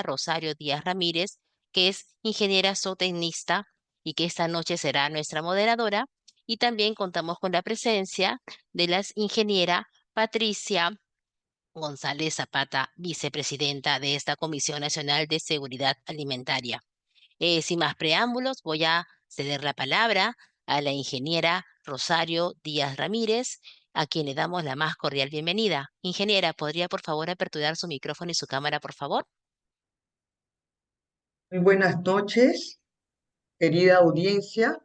Rosario Díaz Ramírez, que es ingeniera zootecnista y que esta noche será nuestra moderadora. Y también contamos con la presencia de la ingeniera Patricia González Zapata, vicepresidenta de esta Comisión Nacional de Seguridad Alimentaria. Sin más preámbulos, voy a ceder la palabra a la ingeniera Rosario Díaz Ramírez, a quien le damos la más cordial bienvenida. Ingeniera, ¿podría por favor aperturar su micrófono y su cámara, por favor? Muy buenas noches, querida audiencia.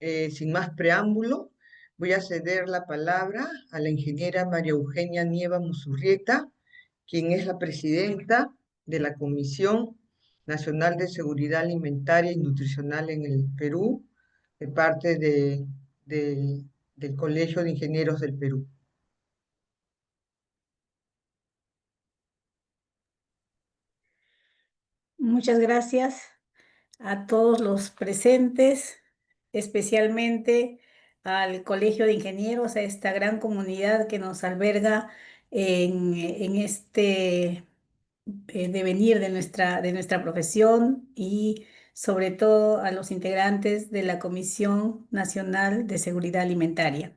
Sin más preámbulo, voy a ceder la palabra a la ingeniera María Eugenia Nieva Musurrieta, quien es la presidenta de la Comisión Nacional de Seguridad Alimentaria y Nutricional en el Perú, de parte del Colegio de Ingenieros del Perú. Muchas gracias a todos los presentes, especialmente al Colegio de Ingenieros, a esta gran comunidad que nos alberga en este devenir de nuestra profesión, y sobre todo a los integrantes de la Comisión Nacional de Seguridad Alimentaria.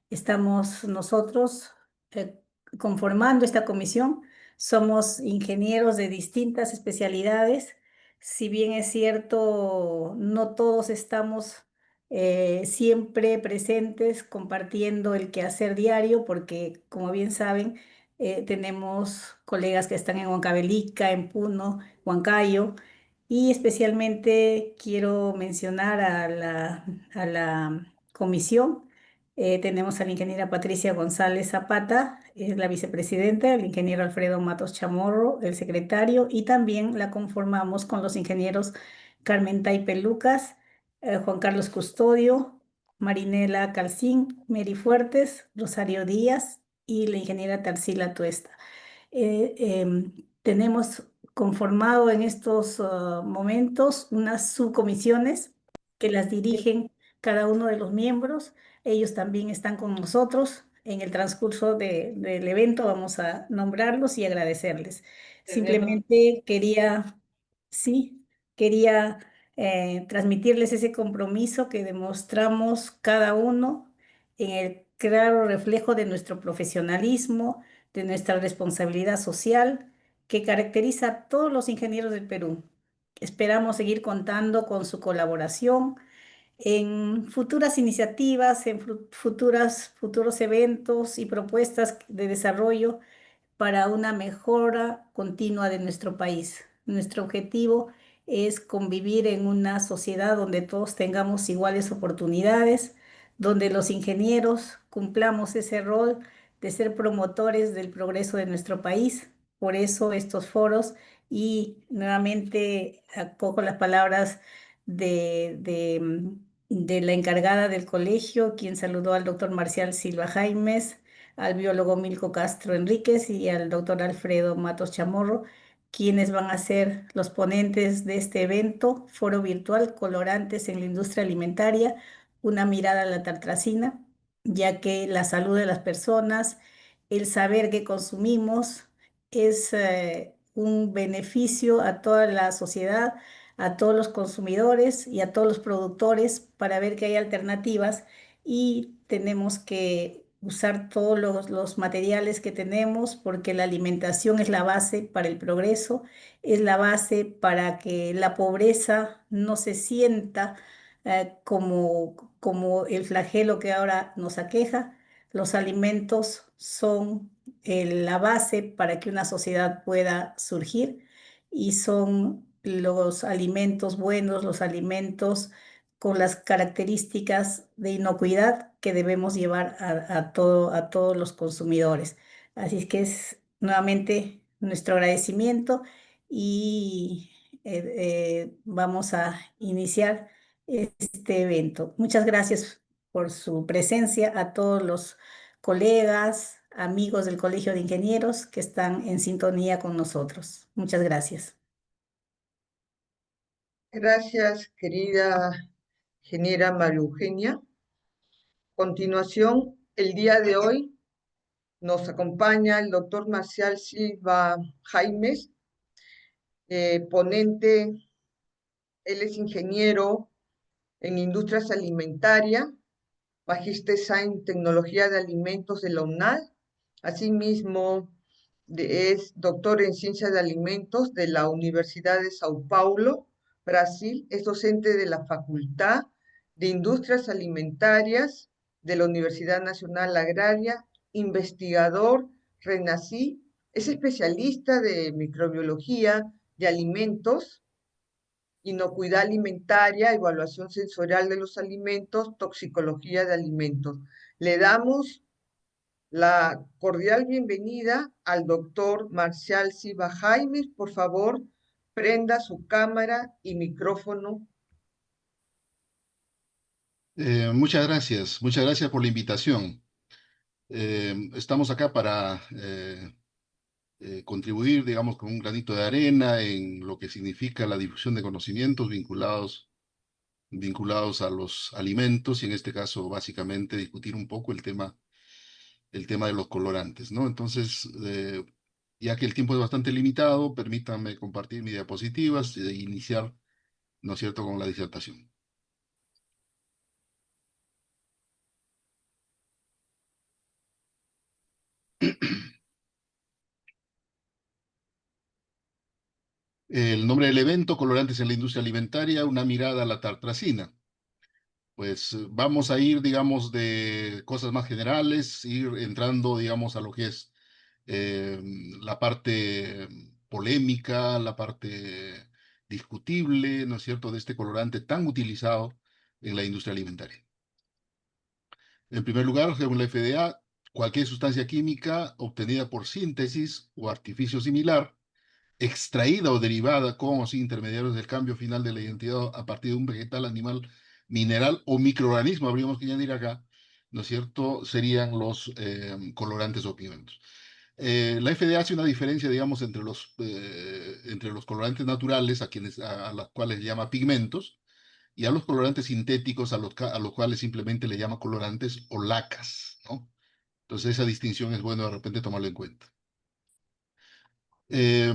Estamos nosotros eh, conformando esta comisión. Somos ingenieros de distintas especialidades. Si bien es cierto, no todos estamos siempre presentes compartiendo el quehacer diario, porque como bien saben, tenemos colegas que están en Huancavelica, en Puno, Huancayo, y especialmente quiero mencionar a la comisión. Tenemos a la ingeniera Patricia González Zapata, es la vicepresidenta, el ingeniero Alfredo Matos Chamorro, el secretario, y también la conformamos con los ingenieros Carmen Taipe Lucas, Juan Carlos Custodio, Marinela Calcín, Mary Fuertes, Rosario Díaz y la ingeniera Tarsila Tuesta. Tenemos conformado en estos momentos unas subcomisiones que las dirigen cada uno de los miembros. Ellos también están con nosotros. En el transcurso del evento vamos a nombrarlos y agradecerles. Simplemente sí, quería transmitirles ese compromiso que demostramos cada uno en el claro reflejo de nuestro profesionalismo, de nuestra responsabilidad social que caracteriza a todos los ingenieros del Perú. Esperamos seguir contando con su colaboración en futuras iniciativas, en futuros eventos y propuestas de desarrollo para una mejora continua de nuestro país. Nuestro objetivo es convivir en una sociedad donde todos tengamos iguales oportunidades, donde los ingenieros cumplamos ese rol de ser promotores del progreso de nuestro país. Por eso estos foros, y nuevamente acojo las palabras de la encargada del colegio, quien saludó al doctor Marcial Silva Jaimes, al biólogo Milko Castro Enríquez y al doctor Alfredo Matos Chamorro, quienes van a ser los ponentes de este evento, foro virtual Colorantes en la Industria Alimentaria, una mirada a la tartracina, ya que la salud de las personas, el saber que consumimos, es un beneficio a toda la sociedad, a todos los consumidores y a todos los productores, para ver que hay alternativas, y tenemos que usar todos los materiales que tenemos, porque la alimentación es la base para el progreso, es la base para que la pobreza no se sienta como el flagelo que ahora nos aqueja. Los alimentos son la base para que una sociedad pueda surgir, y son los alimentos buenos, los alimentos con las características de inocuidad que debemos llevar a todos los consumidores. Así es que es nuevamente nuestro agradecimiento, y vamos a iniciar este evento. Muchas gracias por su presencia a todos los colegas, amigos del Colegio de Ingenieros que están en sintonía con nosotros. Muchas gracias. Gracias, querida ingeniera María Eugenia. A continuación, el día de hoy nos acompaña el doctor Marcial Silva Jaimes, ponente, él es ingeniero en industrias alimentarias, magíster en tecnología de alimentos de la UNAL. Asimismo, es doctor en ciencias de alimentos de la Universidad de Sao Paulo, Brasil. Es docente de la Facultad de Industrias Alimentarias de la Universidad Nacional Agraria, investigador RENACI. Es especialista de microbiología de alimentos, inocuidad alimentaria, evaluación sensorial de los alimentos, toxicología de alimentos. Le damos la cordial bienvenida al doctor Marcial Silva Jaimes. Por favor, prenda su cámara y micrófono. Muchas gracias por la invitación. Estamos acá para contribuir, digamos, con un granito de arena en lo que significa la difusión de conocimientos vinculados a los alimentos y en este caso, básicamente, discutir un poco el tema de los colorantes, ¿no? Entonces, ya que el tiempo es bastante limitado, permítanme compartir mis diapositivas e iniciar, ¿no es cierto?, con la disertación. El nombre del evento, Colorantes en la Industria Alimentaria, una mirada a la tartrazina. Pues vamos a ir, digamos, de cosas más generales, ir entrando, digamos, a lo que es eh, la parte polémica, la parte discutible, ¿no es cierto?, de este colorante tan utilizado en la industria alimentaria. En primer lugar, según la FDA, cualquier sustancia química obtenida por síntesis o artificio similar, extraída o derivada con o sin intermediarios del cambio final de la identidad a partir de un vegetal, animal, mineral o microorganismo, habríamos que añadir acá, ¿no es cierto?, serían los colorantes o pigmentos. La FDA hace una diferencia, digamos, entre los colorantes naturales, a los cuales llama pigmentos, y a los colorantes sintéticos, a los cuales simplemente le llama colorantes o lacas, ¿no? Entonces esa distinción es bueno de repente tomarlo en cuenta. Eh,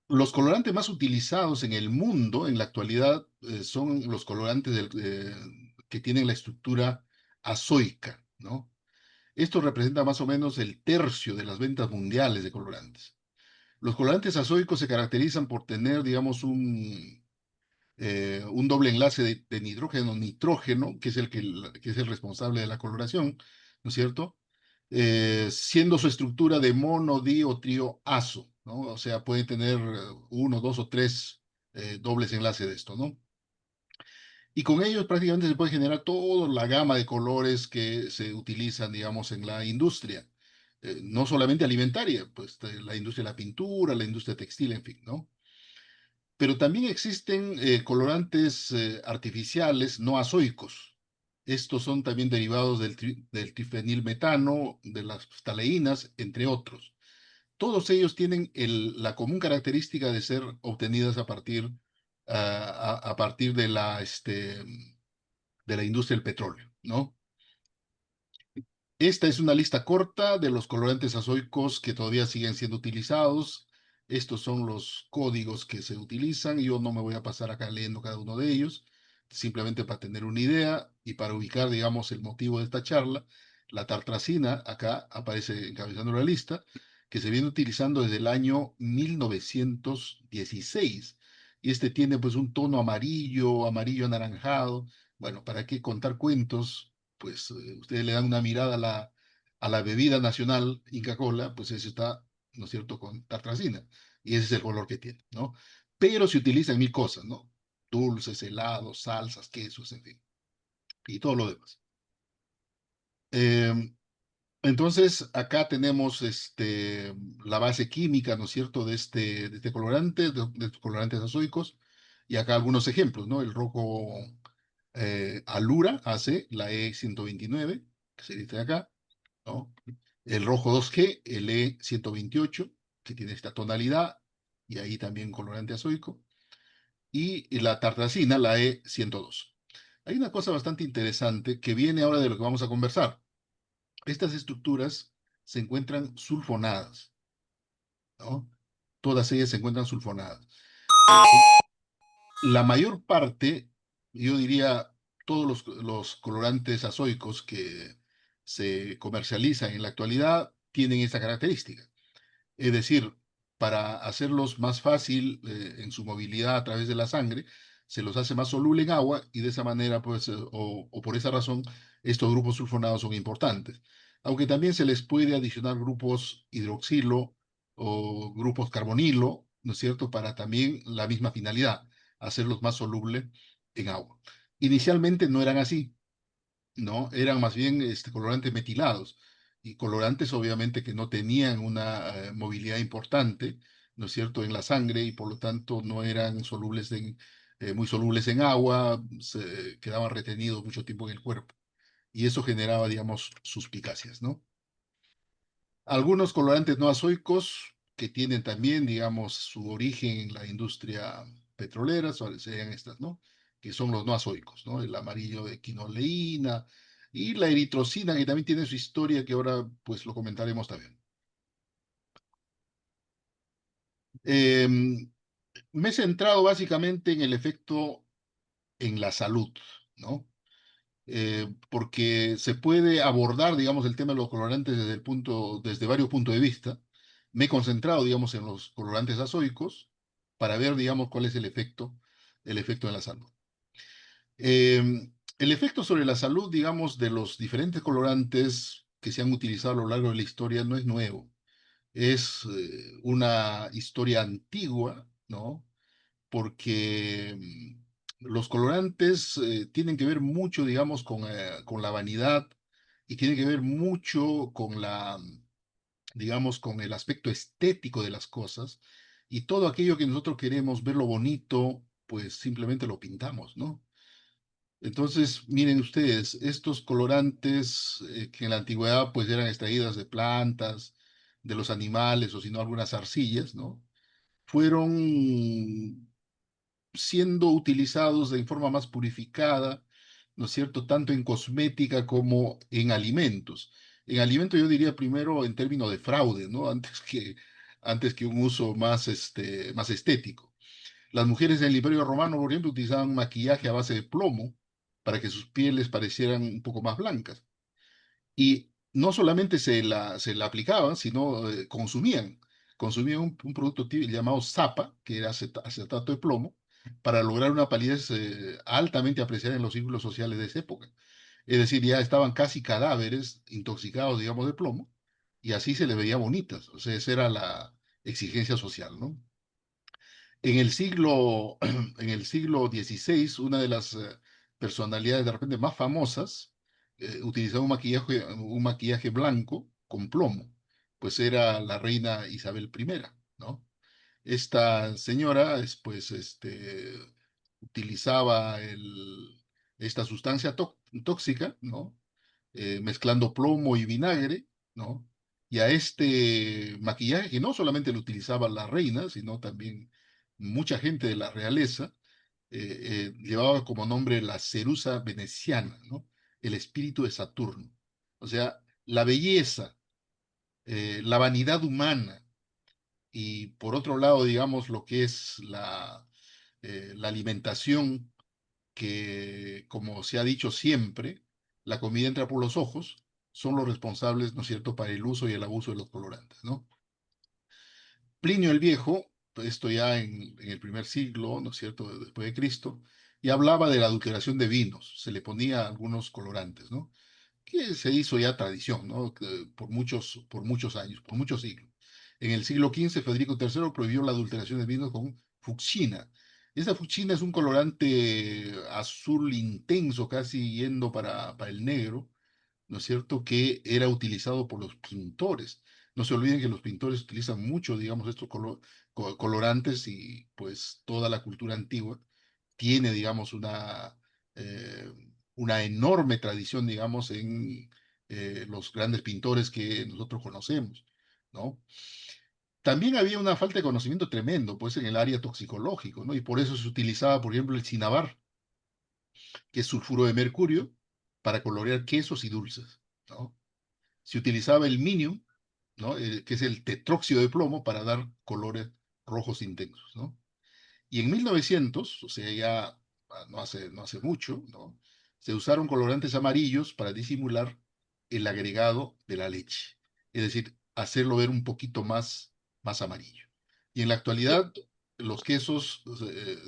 los colorantes más utilizados en el mundo en la actualidad son los colorantes que tienen la estructura azoica, ¿no? Esto representa más o menos el tercio de las ventas mundiales de colorantes. Los colorantes azoicos se caracterizan por tener, digamos, un doble enlace de nitrógeno, que es el responsable de la coloración, ¿no es cierto? Siendo su estructura de mono, di o trío azo, ¿no? O sea, puede tener uno, dos o tres dobles enlaces de esto, ¿no? Y con ellos prácticamente se puede generar toda la gama de colores que se utilizan, digamos, en la industria. No solamente alimentaria, pues la industria de la pintura, la industria textil, en fin, ¿no? Pero también existen colorantes artificiales no azoicos. Estos son también derivados del trifenilmetano, de las ftaleínas, entre otros. Todos ellos tienen la común característica de ser obtenidas a partir de la industria del petróleo, ¿no? Esta es una lista corta de los colorantes azoicos que todavía siguen siendo utilizados. Estos son los códigos que se utilizan. Yo no me voy a pasar acá leyendo cada uno de ellos, simplemente para tener una idea y para ubicar, digamos, el motivo de esta charla. La tartrazina, acá aparece encabezando la lista, que se viene utilizando desde el año 1916. Y este tiene pues un tono amarillo, amarillo anaranjado. Bueno, ¿para qué contar cuentos? Pues ustedes le dan una mirada a la bebida nacional Inca Kola, pues eso está, ¿no es cierto?, con tartrazina. Y ese es el color que tiene, ¿no? Pero se utilizan mil cosas, ¿no? Dulces, helados, salsas, quesos, en fin. Y todo lo demás. Eh, entonces, acá tenemos la base química, ¿no es cierto?, de este colorante, de estos colorantes azoicos. Y acá algunos ejemplos, ¿no? El rojo Alura hace la E129, que se dice acá, ¿no? El rojo 2G, el E128, que tiene esta tonalidad, y ahí también colorante azoico, y la tartrazina, la E102. Hay una cosa bastante interesante que viene ahora de lo que vamos a conversar. Estas estructuras se encuentran sulfonadas, ¿no? Todas ellas se encuentran sulfonadas. La mayor parte, yo diría, todos los colorantes azoicos que se comercializan en la actualidad tienen esta característica. Es decir, para hacerlos más fácil en su movilidad a través de la sangre, se los hace más soluble en agua y de esa manera, pues, o por esa razón, estos grupos sulfonados son importantes. Aunque también se les puede adicionar grupos hidroxilo o grupos carbonilo, ¿no es cierto?, para también la misma finalidad, hacerlos más solubles en agua. Inicialmente no eran así, ¿no? Eran más bien colorantes metilados y colorantes obviamente que no tenían una movilidad importante, ¿no es cierto?, en la sangre y por lo tanto no eran muy solubles en agua, se quedaban retenidos mucho tiempo en el cuerpo y eso generaba, digamos, suspicacias, ¿no? Algunos colorantes no azoicos que tienen también, digamos, su origen en la industria petrolera, serían estas, ¿no? Que son los no azoicos, ¿no? El amarillo de quinoleína y la eritrocina, que también tiene su historia, que ahora pues lo comentaremos también. Em, Me he centrado básicamente en el efecto en la salud, ¿no? Porque se puede abordar, digamos, el tema de los colorantes desde varios puntos de vista. Me he concentrado, digamos, en los colorantes azoicos para ver, digamos, cuál es el efecto en la salud. El efecto sobre la salud, digamos, de los diferentes colorantes que se han utilizado a lo largo de la historia no es nuevo. Es una historia antigua, ¿no? Porque los colorantes tienen que ver mucho, digamos, con la vanidad y tienen que ver mucho con digamos, con el aspecto estético de las cosas y todo aquello que nosotros queremos verlo bonito, pues simplemente lo pintamos, ¿no? Entonces, miren ustedes, estos colorantes que en la antigüedad pues eran extraídas de plantas, de los animales o si no algunas arcillas, ¿no? Fueron siendo utilizados de forma más purificada, ¿no es cierto?, tanto en cosmética como en alimentos. En alimentos yo diría primero en términos de fraude, ¿no? Antes que un uso más estético. Las mujeres en el Imperio Romano, por ejemplo, utilizaban maquillaje a base de plomo para que sus pieles parecieran un poco más blancas. Y no solamente se la aplicaban, sino consumían. Consumían un producto llamado sapa, que era acetato de plomo, para lograr una palidez altamente apreciada en los círculos sociales de esa época. Es decir, ya estaban casi cadáveres intoxicados, digamos, de plomo, y así se les veía bonitas. O sea, esa era la exigencia social, ¿no? En el siglo XVI, una de las personalidades de repente más famosas utilizaba un maquillaje blanco con plomo, pues era la reina Isabel I, ¿no? Esta señora, pues, utilizaba esta sustancia tóxica, ¿no? Mezclando plomo y vinagre, ¿no? Y a este maquillaje, que no solamente lo utilizaba la reina, sino también mucha gente de la realeza, llevaba como nombre la cerusa veneciana, ¿no? El espíritu de Saturno. O sea, la belleza, la vanidad humana y por otro lado, digamos, lo que es la alimentación que, como se ha dicho siempre, la comida entra por los ojos, son los responsables, ¿no es cierto?, para el uso y el abuso de los colorantes, ¿no? Plinio el Viejo, esto ya en el primer siglo, ¿no es cierto?, después de Cristo, y hablaba de la adulteración de vinos, se le ponía algunos colorantes, ¿no? Que se hizo ya tradición, ¿no? Por muchos años, por muchos siglos. En el siglo XV, Federico III prohibió la adulteración de vinos con fucsina. Esa fucsina es un colorante azul intenso, casi yendo para el negro, ¿no es cierto?, que era utilizado por los pintores. No se olviden que los pintores utilizan mucho, digamos, estos colorantes y pues toda la cultura antigua tiene, digamos, eh, una enorme tradición, digamos, en los grandes pintores que nosotros conocemos, ¿no? También había una falta de conocimiento tremendo, pues, en el área toxicológico, ¿no? Y por eso se utilizaba, por ejemplo, el cinnabar, que es sulfuro de mercurio, para colorear quesos y dulces, ¿no? Se utilizaba el minium, ¿no? Que es el tetróxido de plomo, para dar colores rojos intensos, ¿no? Y en 1900, o sea, ya no hace mucho, ¿no? Se usaron colorantes amarillos para disimular el agregado de la leche, es decir, hacerlo ver un poquito más amarillo. Y en la Y, actualidad, los quesos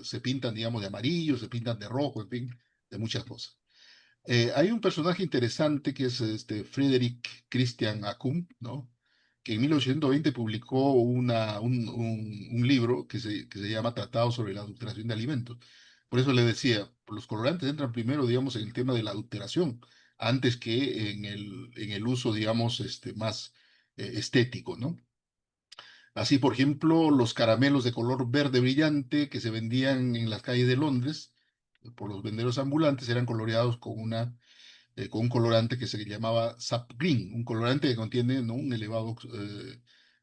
se pintan, digamos, de amarillo, se pintan de rojo, en fin, de muchas cosas. Hay un personaje interesante que es este Friedrich Christian Acum, ¿no? Que en 1820 publicó un libro que se llama Tratado sobre la adulteración de alimentos. Por eso le decía, los colorantes entran primero, digamos, en el tema de la adulteración, antes que en el uso, digamos, más estético, ¿no? Así, por ejemplo, los caramelos de color verde brillante que se vendían en las calles de Londres por los venderos ambulantes eran coloreados con un colorante que se llamaba sap green, un colorante que contiene, ¿no?, un elevado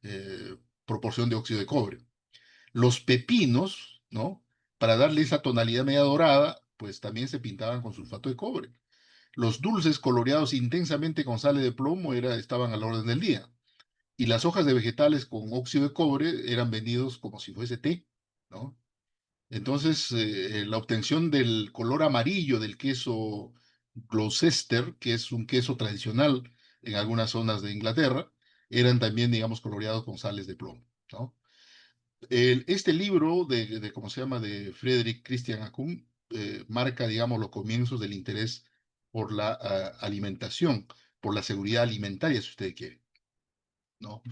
eh, proporción de óxido de cobre. Los pepinos, ¿no?, para darle esa tonalidad media dorada, pues también se pintaban con sulfato de cobre. Los dulces coloreados intensamente con sal de plomo estaban a la orden del día. Y las hojas de vegetales con óxido de cobre eran vendidos como si fuese té, ¿no? Entonces, la obtención del color amarillo del queso Gloucester, que es un queso tradicional en algunas zonas de Inglaterra, eran también, digamos, coloreados con sales de plomo, ¿no? Este libro ¿cómo se llama?, de Friedrich Christian Acum, marca, digamos, los comienzos del interés por la alimentación, por la seguridad alimentaria, si usted quiere, ¿no?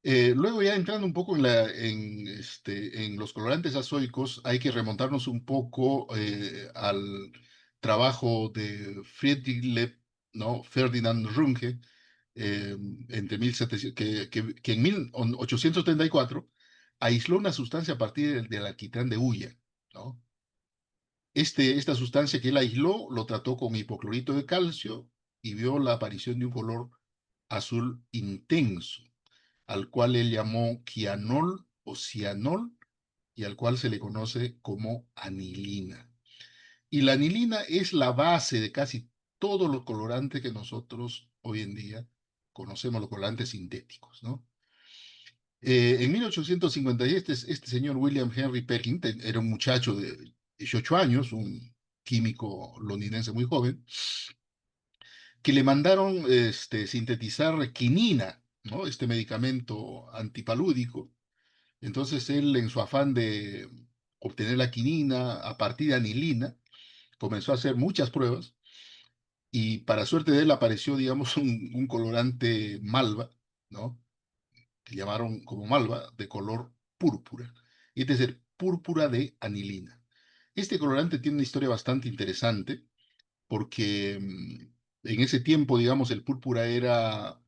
Luego ya entrando un poco en los colorantes azoicos, hay que remontarnos un poco al trabajo de Friedrich Leb, ¿no?, Ferdinand Runge, eh, entre 1700, que en 1834 aisló una sustancia a partir del alquitrán de hulla, ¿no? Esta sustancia que él aisló lo trató con hipoclorito de calcio y vio la aparición de un color azul intenso, al cual él llamó quianol o cianol y al cual se le conoce como anilina. Y la anilina es la base de casi todos los colorantes que nosotros hoy en día conocemos, los colorantes sintéticos, ¿no? En 1857, este señor William Henry Perkin era un muchacho de 18 años, un químico londinense muy joven, que le mandaron sintetizar quinina, ¿no?, este medicamento antipalúdico. Entonces él, en su afán de obtener la quinina a partir de anilina, comenzó a hacer muchas pruebas y para suerte de él apareció, digamos, un colorante malva, ¿no?, que llamaron como malva, de color púrpura. Y es decir, púrpura de anilina. Este colorante tiene una historia bastante interesante porque en ese tiempo, digamos, el púrpura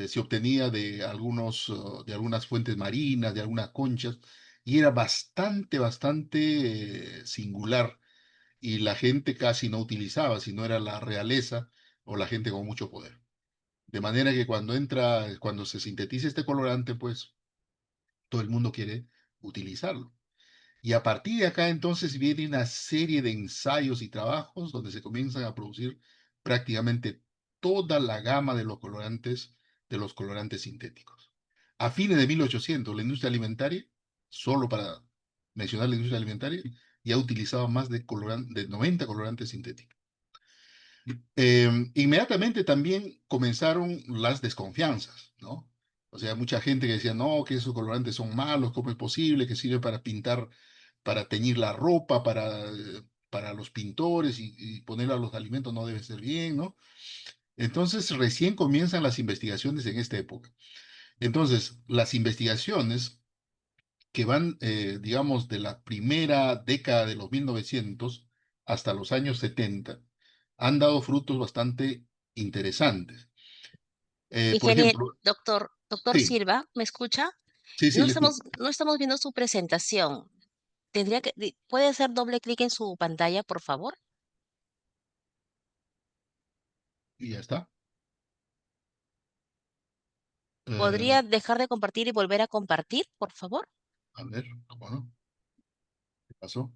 se obtenía de algunas fuentes marinas, de algunas conchas, y era bastante singular, y la gente casi no utilizaba, si no era la realeza o la gente con mucho poder. De manera que cuando se sintetiza este colorante, pues todo el mundo quiere utilizarlo. Y a partir de acá entonces viene una serie de ensayos y trabajos donde se comienzan a producir prácticamente toda la gama de los colorantes sintéticos. A fines de 1800, la industria alimentaria, solo para mencionar la industria alimentaria, ya utilizaba más de 90 colorantes sintéticos. Inmediatamente también comenzaron las desconfianzas, ¿no? O sea, mucha gente que decía, no, que esos colorantes son malos, ¿cómo es posible que sirve para pintar, para teñir la ropa, para los pintores y ponerla a los alimentos no debe ser bien, ¿no? Entonces, recién comienzan las investigaciones en esta época. Entonces, las investigaciones que van, digamos, de la primera década de los 1900 hasta los años 70, han dado frutos bastante interesantes. Por ingeniero, ejemplo, doctor sí, Silva, ¿me escucha? sí, le escucho. No estamos viendo su presentación. ¿Puede hacer doble clic en su pantalla, por favor? Y ya está. Eh, ¿Podría dejar de compartir y volver a compartir, por favor? a ver, ¿cómo no? ¿Qué pasó?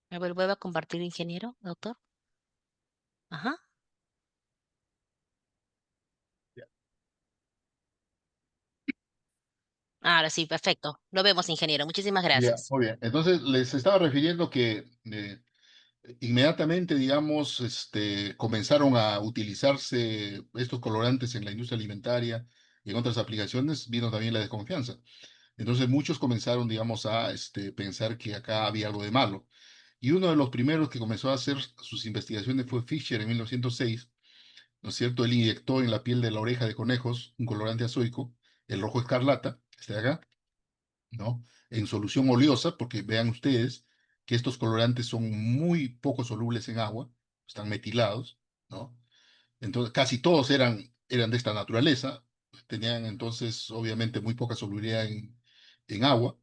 ¿Me vuelve a compartir, ingeniero, doctor? Ajá. Ahora sí, perfecto. Lo vemos, ingeniero. Muchísimas Ya, gracias. muy bien. Entonces, les estaba refiriendo que inmediatamente, digamos, comenzaron a utilizarse estos colorantes en la industria alimentaria y en otras aplicaciones, vino también la desconfianza. Entonces, muchos comenzaron, digamos, a pensar que acá había algo de malo. Y uno de los primeros que comenzó a hacer sus investigaciones fue Fisher en 1906, ¿no es cierto? Él inyectó en la piel de la oreja de conejos un colorante azoico, el rojo escarlata, este de acá, ¿no? En solución oleosa, porque vean ustedes que estos colorantes son muy poco solubles en agua, están metilados, ¿no? Entonces, casi todos eran de esta naturaleza, tenían entonces, obviamente, muy poca solubilidad en agua,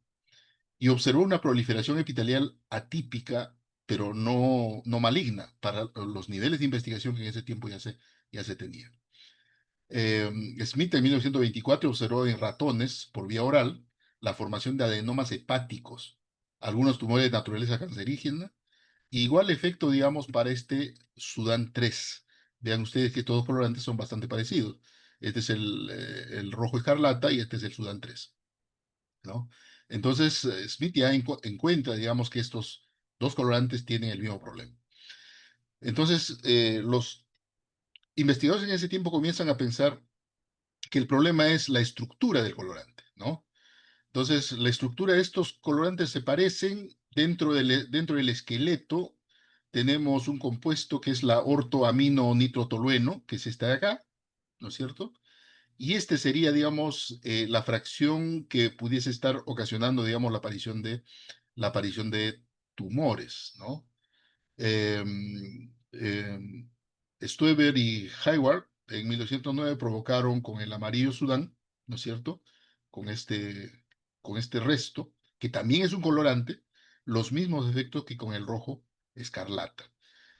y observó una proliferación epitelial atípica, pero no maligna, para los niveles de investigación que en ese tiempo ya se tenían. Smith en 1924 observó en ratones por vía oral la formación de adenomas hepáticos, algunos tumores de naturaleza cancerígena, y igual efecto, digamos, para este Sudán 3. Vean ustedes que todos los colorantes son bastante parecidos. Este es el rojo escarlata y este es el Sudán 3, ¿no? Entonces, Smith ya encuentra, digamos, que estos dos colorantes tienen el mismo problema. Entonces, los investigadores en ese tiempo comienzan a pensar que el problema es la estructura del colorante, ¿no? Entonces, la estructura de estos colorantes se parecen dentro del esqueleto. Tenemos un compuesto que es la ortoamino nitrotolueno, que es esta de acá, ¿no es cierto? Y este sería, digamos, la fracción que pudiese estar ocasionando, digamos, la aparición de tumores, ¿no? Em, Stoeber y Hayward en 1909 provocaron con el amarillo Sudán, ¿no es cierto? Con este resto, que también es un colorante, los mismos efectos que con el rojo escarlata.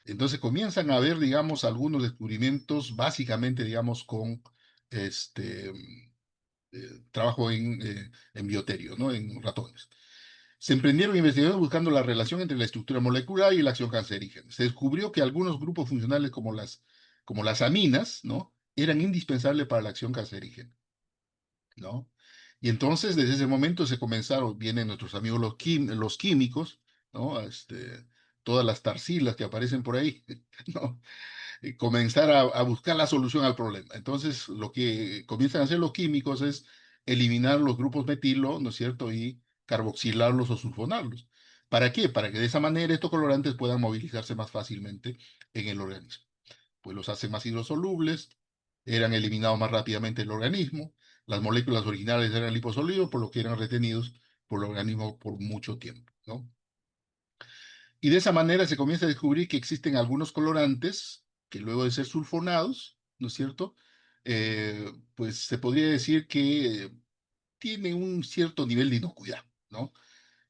Entonces comienzan a haber, digamos, algunos descubrimientos, básicamente, digamos, con este trabajo en bioterio, ¿no? En ratones. Se emprendieron investigaciones buscando la relación entre la estructura molecular y la acción cancerígena. Se descubrió que algunos grupos funcionales como las aminas, ¿no? Eran indispensables para la acción cancerígena, ¿no? Y entonces, desde ese momento vienen nuestros amigos los químicos, ¿no? Todas las tarsilas que aparecen por ahí, ¿no? Comenzar a buscar la solución al problema. Entonces, lo que comienzan a hacer los químicos es eliminar los grupos metilo, ¿no es cierto? Y carboxilarlos o sulfonarlos. ¿Para qué? Para que de esa manera estos colorantes puedan movilizarse más fácilmente en el organismo. Pues los hacen más hidrosolubles, eran eliminados más rápidamente del organismo, las moléculas originales eran liposolubles, por lo que eran retenidos por el organismo por mucho tiempo, ¿no? Y de esa manera se comienza a descubrir que existen algunos colorantes que luego de ser sulfonados, ¿no es cierto? Pues se podría decir que tienen un cierto nivel de inocuidad, ¿no?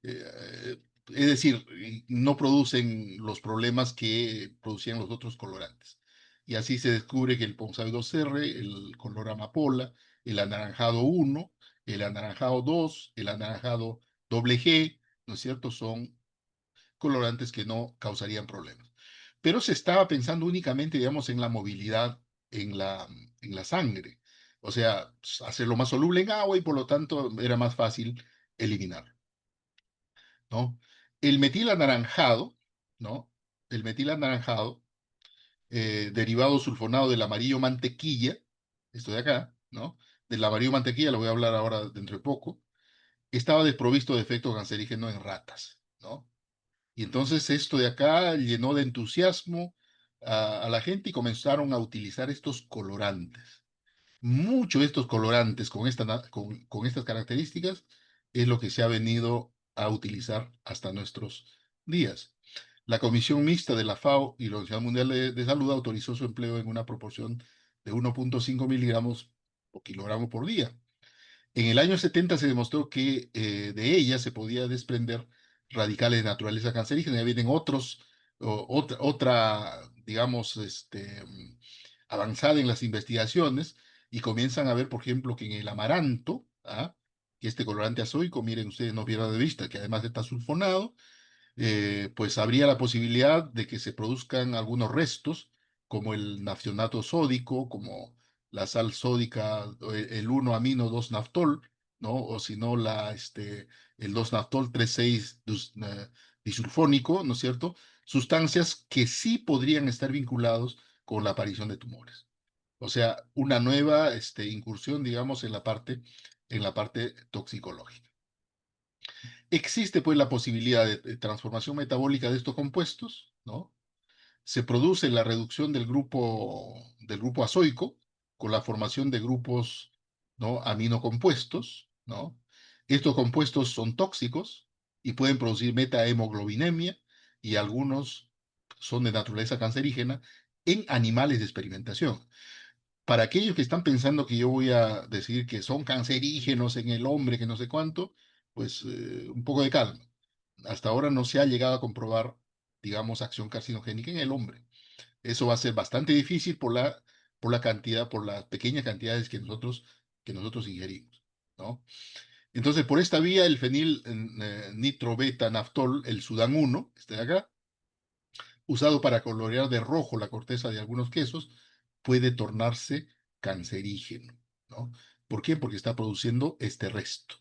Es decir, no producen los problemas que producían los otros colorantes. Y así se descubre que el Ponzac2R, el color amapola, el anaranjado 1, el anaranjado 2, el anaranjado G, ¿no es cierto? Son colorantes que no causarían problemas. Pero se estaba pensando únicamente, digamos, en la movilidad en la sangre. O sea, hacerlo más soluble en agua y por lo tanto era más fácil eliminarlo, ¿no? El metil anaranjado, ¿no? El metil anaranjado, derivado sulfonado del amarillo mantequilla, esto de acá, ¿no? Del amarillo mantequilla, lo voy a hablar ahora dentro de poco, estaba desprovisto de efecto cancerígeno en ratas, ¿no? Y entonces esto de acá llenó de entusiasmo a la gente y comenzaron a utilizar estos colorantes. Muchos de estos colorantes con estas características es lo que se ha venido a utilizar hasta nuestros días. La Comisión Mixta de la FAO y la Organización Mundial de Salud autorizó su empleo en una proporción de 1,5 miligramos por kilogramo por día. En el año 70 se demostró que de ella se podía desprender radicales de naturaleza cancerígena. Ya vienen otra, digamos, avanzada en las investigaciones y comienzan a ver, por ejemplo, que en el amaranto, ¿ah? Que este colorante azoico, miren ustedes, no pierdan de vista, que además está sulfonado, pues habría la posibilidad de que se produzcan algunos restos como el naftionato sódico, como la sal sódica, el 1-amino-2-naftol, ¿no? O si no, el 2-naftol 3,6 disulfónico, ¿no es cierto? Sustancias que sí podrían estar vinculados con la aparición de tumores. O sea, una nueva incursión, digamos, en la parte toxicológica. Existe, pues, la posibilidad de transformación metabólica de estos compuestos, ¿no? Se produce la reducción del grupo azoico con la formación de grupos, ¿no?, aminocompuestos, ¿no? Estos compuestos son tóxicos y pueden producir metahemoglobinemia y algunos son de naturaleza cancerígena en animales de experimentación. Para aquellos que están pensando que yo voy a decir que son cancerígenos en el hombre, que no sé cuánto, pues un poco de calma. Hasta ahora no se ha llegado a comprobar, digamos, acción carcinogénica en el hombre. Eso va a ser bastante difícil por la cantidad, por las pequeñas cantidades que nosotros ingerimos, ¿no? Entonces, por esta vía, el fenil nitrobeta-naftol, el Sudán 1, este de acá, usado para colorear de rojo la corteza de algunos quesos, puede tornarse cancerígeno, ¿no? ¿Por qué? Porque está produciendo este resto,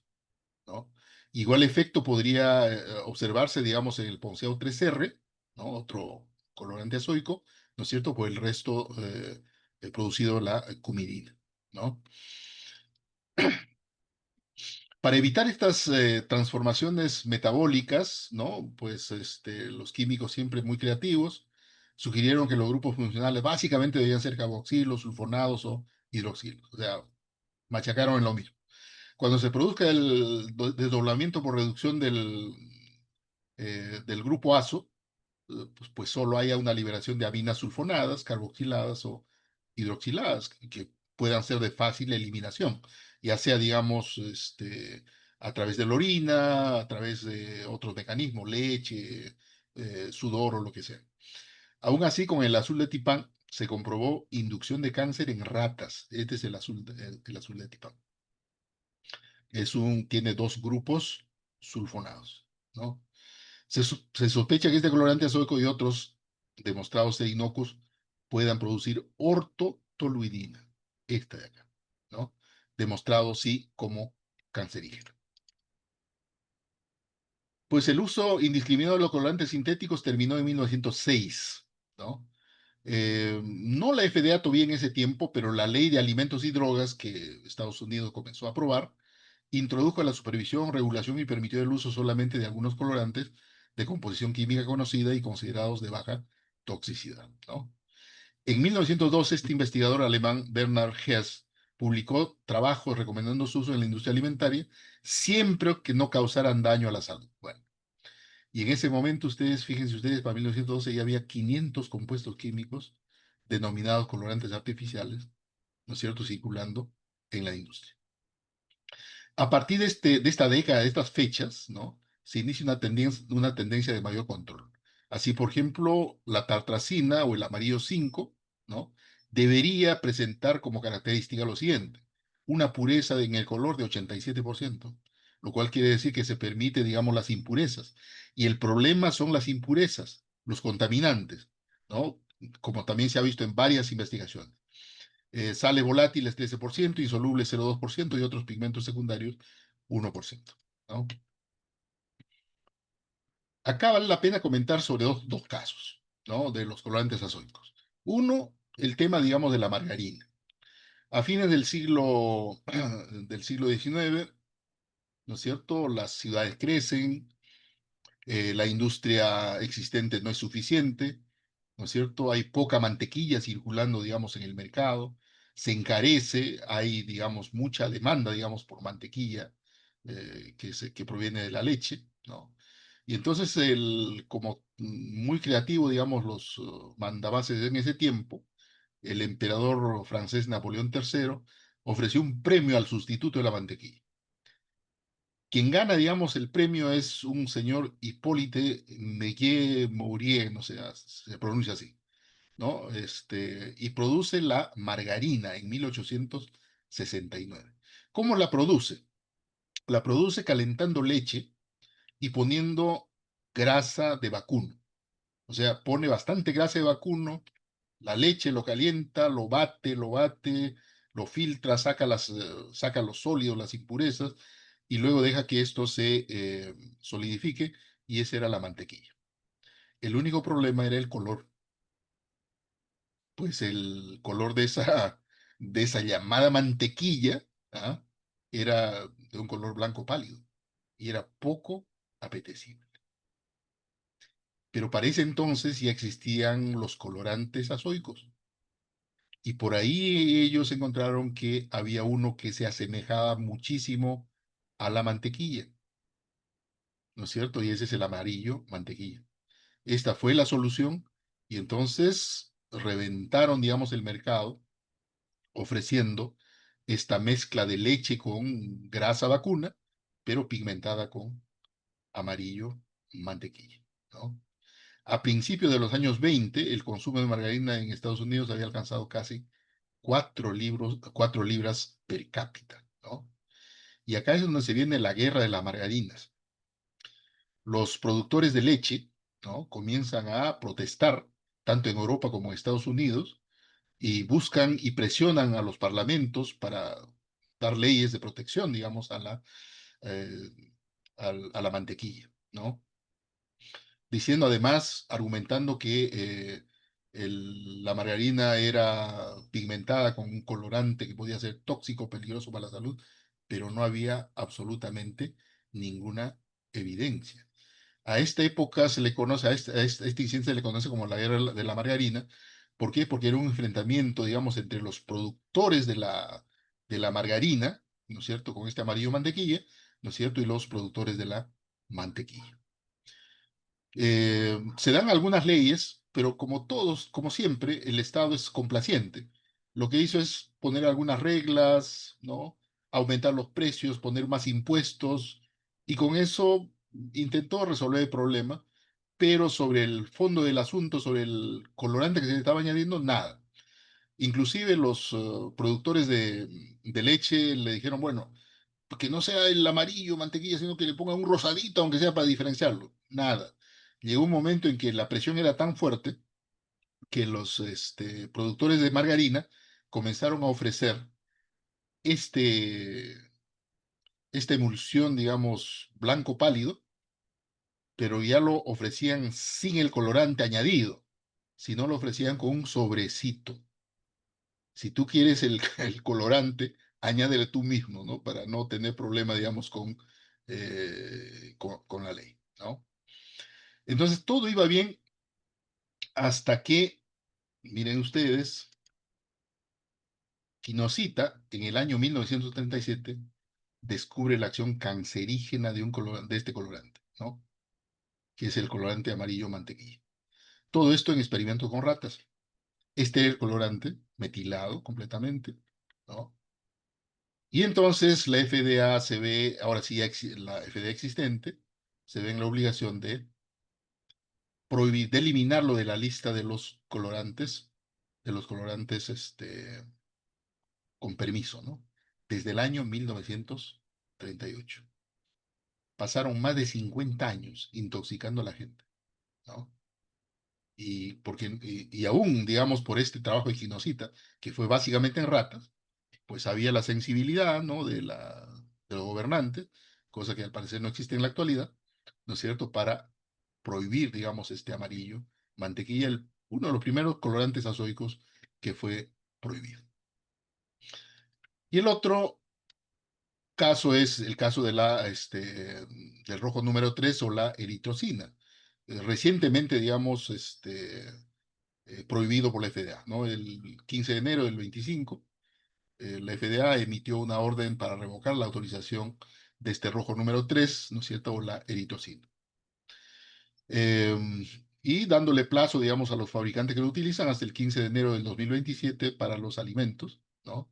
¿no? Igual efecto podría observarse, digamos, en el Ponceo 3R, ¿no? Otro colorante azoico, ¿no es cierto? Por el resto producido la cumidina, ¿no? Para evitar estas transformaciones metabólicas, ¿no? Pues los químicos siempre muy creativos sugirieron que los grupos funcionales básicamente debían ser carboxilos, sulfonados o hidroxilos. O sea, machacaron en lo mismo. Cuando se produzca el desdoblamiento por reducción del grupo azo, pues solo haya una liberación de aminas sulfonadas, carboxiladas o hidroxiladas, que puedan ser de fácil eliminación, ya sea, digamos, a través de la orina, a través de otros mecanismos, leche, sudor o lo que sea. Aún así, con el azul de Tipán se comprobó inducción de cáncer en ratas. Este es el azul de Tipán. Tiene dos grupos sulfonados, ¿no? Se sospecha que este colorante azoico y otros demostrados ser inocuos puedan producir ortotoluidina, esta de acá, ¿no? Demostrado sí como cancerígeno. Pues el uso indiscriminado de los colorantes sintéticos terminó en 1906, ¿no? No la FDA todavía en ese tiempo, pero la Ley de Alimentos y Drogas que Estados Unidos comenzó a aprobar introdujo la supervisión, regulación y permitió el uso solamente de algunos colorantes de composición química conocida y considerados de baja toxicidad, ¿no? En 1912, este investigador alemán, Bernhard Hess, publicó trabajos recomendando su uso en la industria alimentaria, siempre que no causaran daño a la salud. Bueno, y en ese momento, fíjense ustedes, para 1912 ya había 500 compuestos químicos denominados colorantes artificiales, ¿no es cierto?, circulando en la industria. A partir de esta década, de estas fechas, ¿no?, se inicia una tendencia de mayor control. Así, por ejemplo, la tartrazina o el amarillo 5, ¿no?, debería presentar como característica lo siguiente: una pureza en el color de 87%, lo cual quiere decir que se permite, digamos, las impurezas. Y el problema son las impurezas, los contaminantes, ¿no?, como también se ha visto en varias investigaciones. Sales volátiles 13%, insolubles 0,2% y otros pigmentos secundarios 1%, ¿no? Acá vale la pena comentar sobre dos casos, ¿no?, de los colorantes azoicos. Uno, el tema, digamos, de la margarina. A fines del siglo XIX, ¿no es cierto?, las ciudades crecen, la industria existente no es suficiente, ¿no es cierto? Hay poca mantequilla circulando, digamos, en el mercado, se encarece, hay, digamos, mucha demanda, digamos, por mantequilla que proviene de la leche, ¿no? Y entonces, como muy creativo, digamos, los mandamases en ese tiempo, el emperador francés Napoleón III ofreció un premio al sustituto de la mantequilla. Quien gana, digamos, el premio es un señor Hippolyte Méguier-Mourier, no sé, se pronuncia así, ¿no? Y produce la margarina en 1869. ¿Cómo la produce? La produce calentando leche y poniendo grasa de vacuno. O sea, pone bastante grasa de vacuno la leche, lo calienta, lo bate, lo filtra, saca los sólidos, las impurezas, y luego deja que esto se solidifique, y esa era la mantequilla. El único problema era el color, pues el color de esa llamada mantequilla, ¿ah? Era de un color blanco pálido y era poco apetecible. Pero para ese entonces ya existían los colorantes azoicos. Y por ahí ellos encontraron que había uno que se asemejaba muchísimo a la mantequilla, ¿no es cierto? Y ese es el amarillo mantequilla. Esta fue la solución, y entonces reventaron, digamos, el mercado ofreciendo esta mezcla de leche con grasa vacuna, pero pigmentada con amarillo mantequilla, ¿no? A principios de los años 20, el consumo de margarina en Estados Unidos había alcanzado casi 4 libras per cápita, ¿no? Y acá es donde se viene la guerra de las margarinas. Los productores de leche, ¿no?, comienzan a protestar, tanto en Europa como en Estados Unidos, y buscan y presionan a los parlamentos para dar leyes de protección, digamos, eh, a la mantequilla, ¿no? Diciendo además, argumentando que la margarina era pigmentada con un colorante que podía ser tóxico, peligroso para la salud, pero no había absolutamente ninguna evidencia. A esta época se le conoce, a este incidente se le conoce como la guerra de la margarina. ¿Por qué? Porque era un enfrentamiento, digamos, entre los productores de la margarina, ¿no es cierto?, con este amarillo mantequilla, ¿no es cierto?, y los productores de la mantequilla. Se dan algunas leyes, pero como todos, como siempre, el Estado es complaciente. Lo que hizo es poner algunas reglas, ¿no? Aumentar los precios, poner más impuestos, y con eso intentó resolver el problema, pero sobre el fondo del asunto, sobre el colorante que se le estaba añadiendo, nada. Inclusive los productores de leche le dijeron, bueno, que no sea el amarillo mantequilla, sino que le pongan un rosadito, aunque sea para diferenciarlo. Nada. Llegó un momento en que la presión era tan fuerte que los productores de margarina comenzaron a ofrecer este, esta emulsión, digamos, blanco pálido, pero ya lo ofrecían sin el colorante añadido, sino lo ofrecían con un sobrecito. Si tú quieres el colorante, añádele tú mismo, ¿no? Para no tener problema, digamos, con la ley, ¿no? Entonces todo iba bien hasta que, miren ustedes, Quinocita, en el año 1937, descubre la acción cancerígena de este colorante, ¿no?, que es el colorante amarillo mantequilla. Todo esto en experimentos con ratas. Este era el colorante metilado completamente, ¿no? Y entonces la FDA se ve, ahora sí, la FDA existente, se ve en la obligación de prohibir, de eliminarlo de la lista de los colorantes con permiso, ¿no? Desde el año 1938. Pasaron más de 50 años intoxicando a la gente, ¿no? Y aún, digamos, por este trabajo de Ginosita, que fue básicamente en ratas, pues había la sensibilidad, ¿no?, de los gobernantes, cosa que al parecer no existe en la actualidad, ¿no es cierto?, para prohibir, digamos, este amarillo mantequilla, uno de los primeros colorantes azoicos que fue prohibido. Y el otro caso es el caso del rojo número 3, o la eritrocina, recientemente, digamos, prohibido por la FDA, ¿no? El 15 de enero del 25, la FDA emitió una orden para revocar la autorización de este rojo número 3, ¿no es cierto?, o la eritrocina. Y dándole plazo, digamos, a los fabricantes que lo utilizan hasta el 15 de enero del 2027 para los alimentos, ¿no?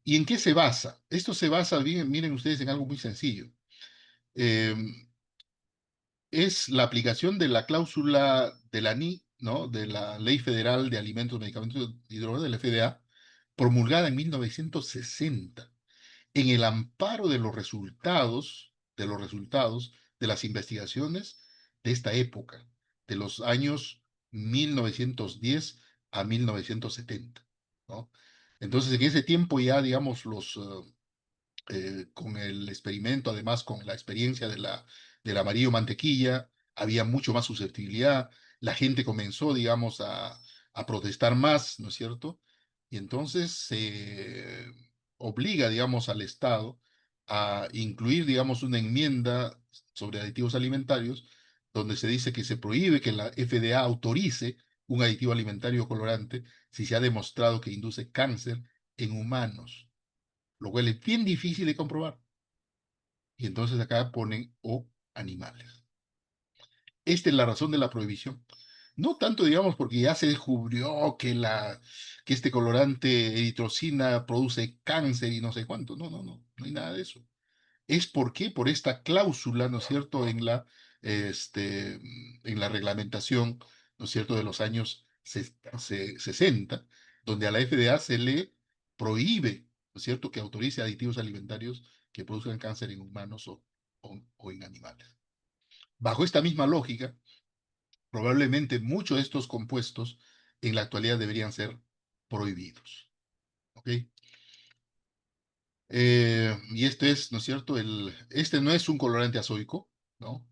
¿Y en qué se basa? Esto se basa, bien, miren ustedes, en algo muy sencillo. Es la aplicación de la cláusula de la NI, ¿no?, de la Ley Federal de Alimentos, Medicamentos y Drogas, de la FDA, promulgada en 1960, en el amparo de las investigaciones de esta época, de los años 1910 a 1970, ¿no? Entonces, en ese tiempo ya, digamos, con el experimento, además con la experiencia del amarillo mantequilla, había mucho más susceptibilidad, la gente comenzó, digamos, a protestar más, ¿no es cierto? Y entonces se obliga, digamos, al Estado a incluir, digamos, una enmienda sobre aditivos alimentarios, donde se dice que se prohíbe que la FDA autorice un aditivo alimentario colorante si se ha demostrado que induce cáncer en humanos, lo cual es bien difícil de comprobar. Y entonces acá ponen o animales. Esta es la razón de la prohibición. No tanto, digamos, porque ya se descubrió que este colorante eritrocina produce cáncer y no sé cuánto. No, no, no, no hay nada de eso. Es porque por esta cláusula, ¿no es cierto?, en la reglamentación, ¿no es cierto?, de los años 60, donde a la FDA se le prohíbe, ¿no es cierto?, que autorice aditivos alimentarios que produzcan cáncer en humanos o en animales. Bajo esta misma lógica, probablemente muchos de estos compuestos en la actualidad deberían ser prohibidos. ¿Ok? Y este es, ¿no es cierto? Este no es un colorante azoico, ¿no?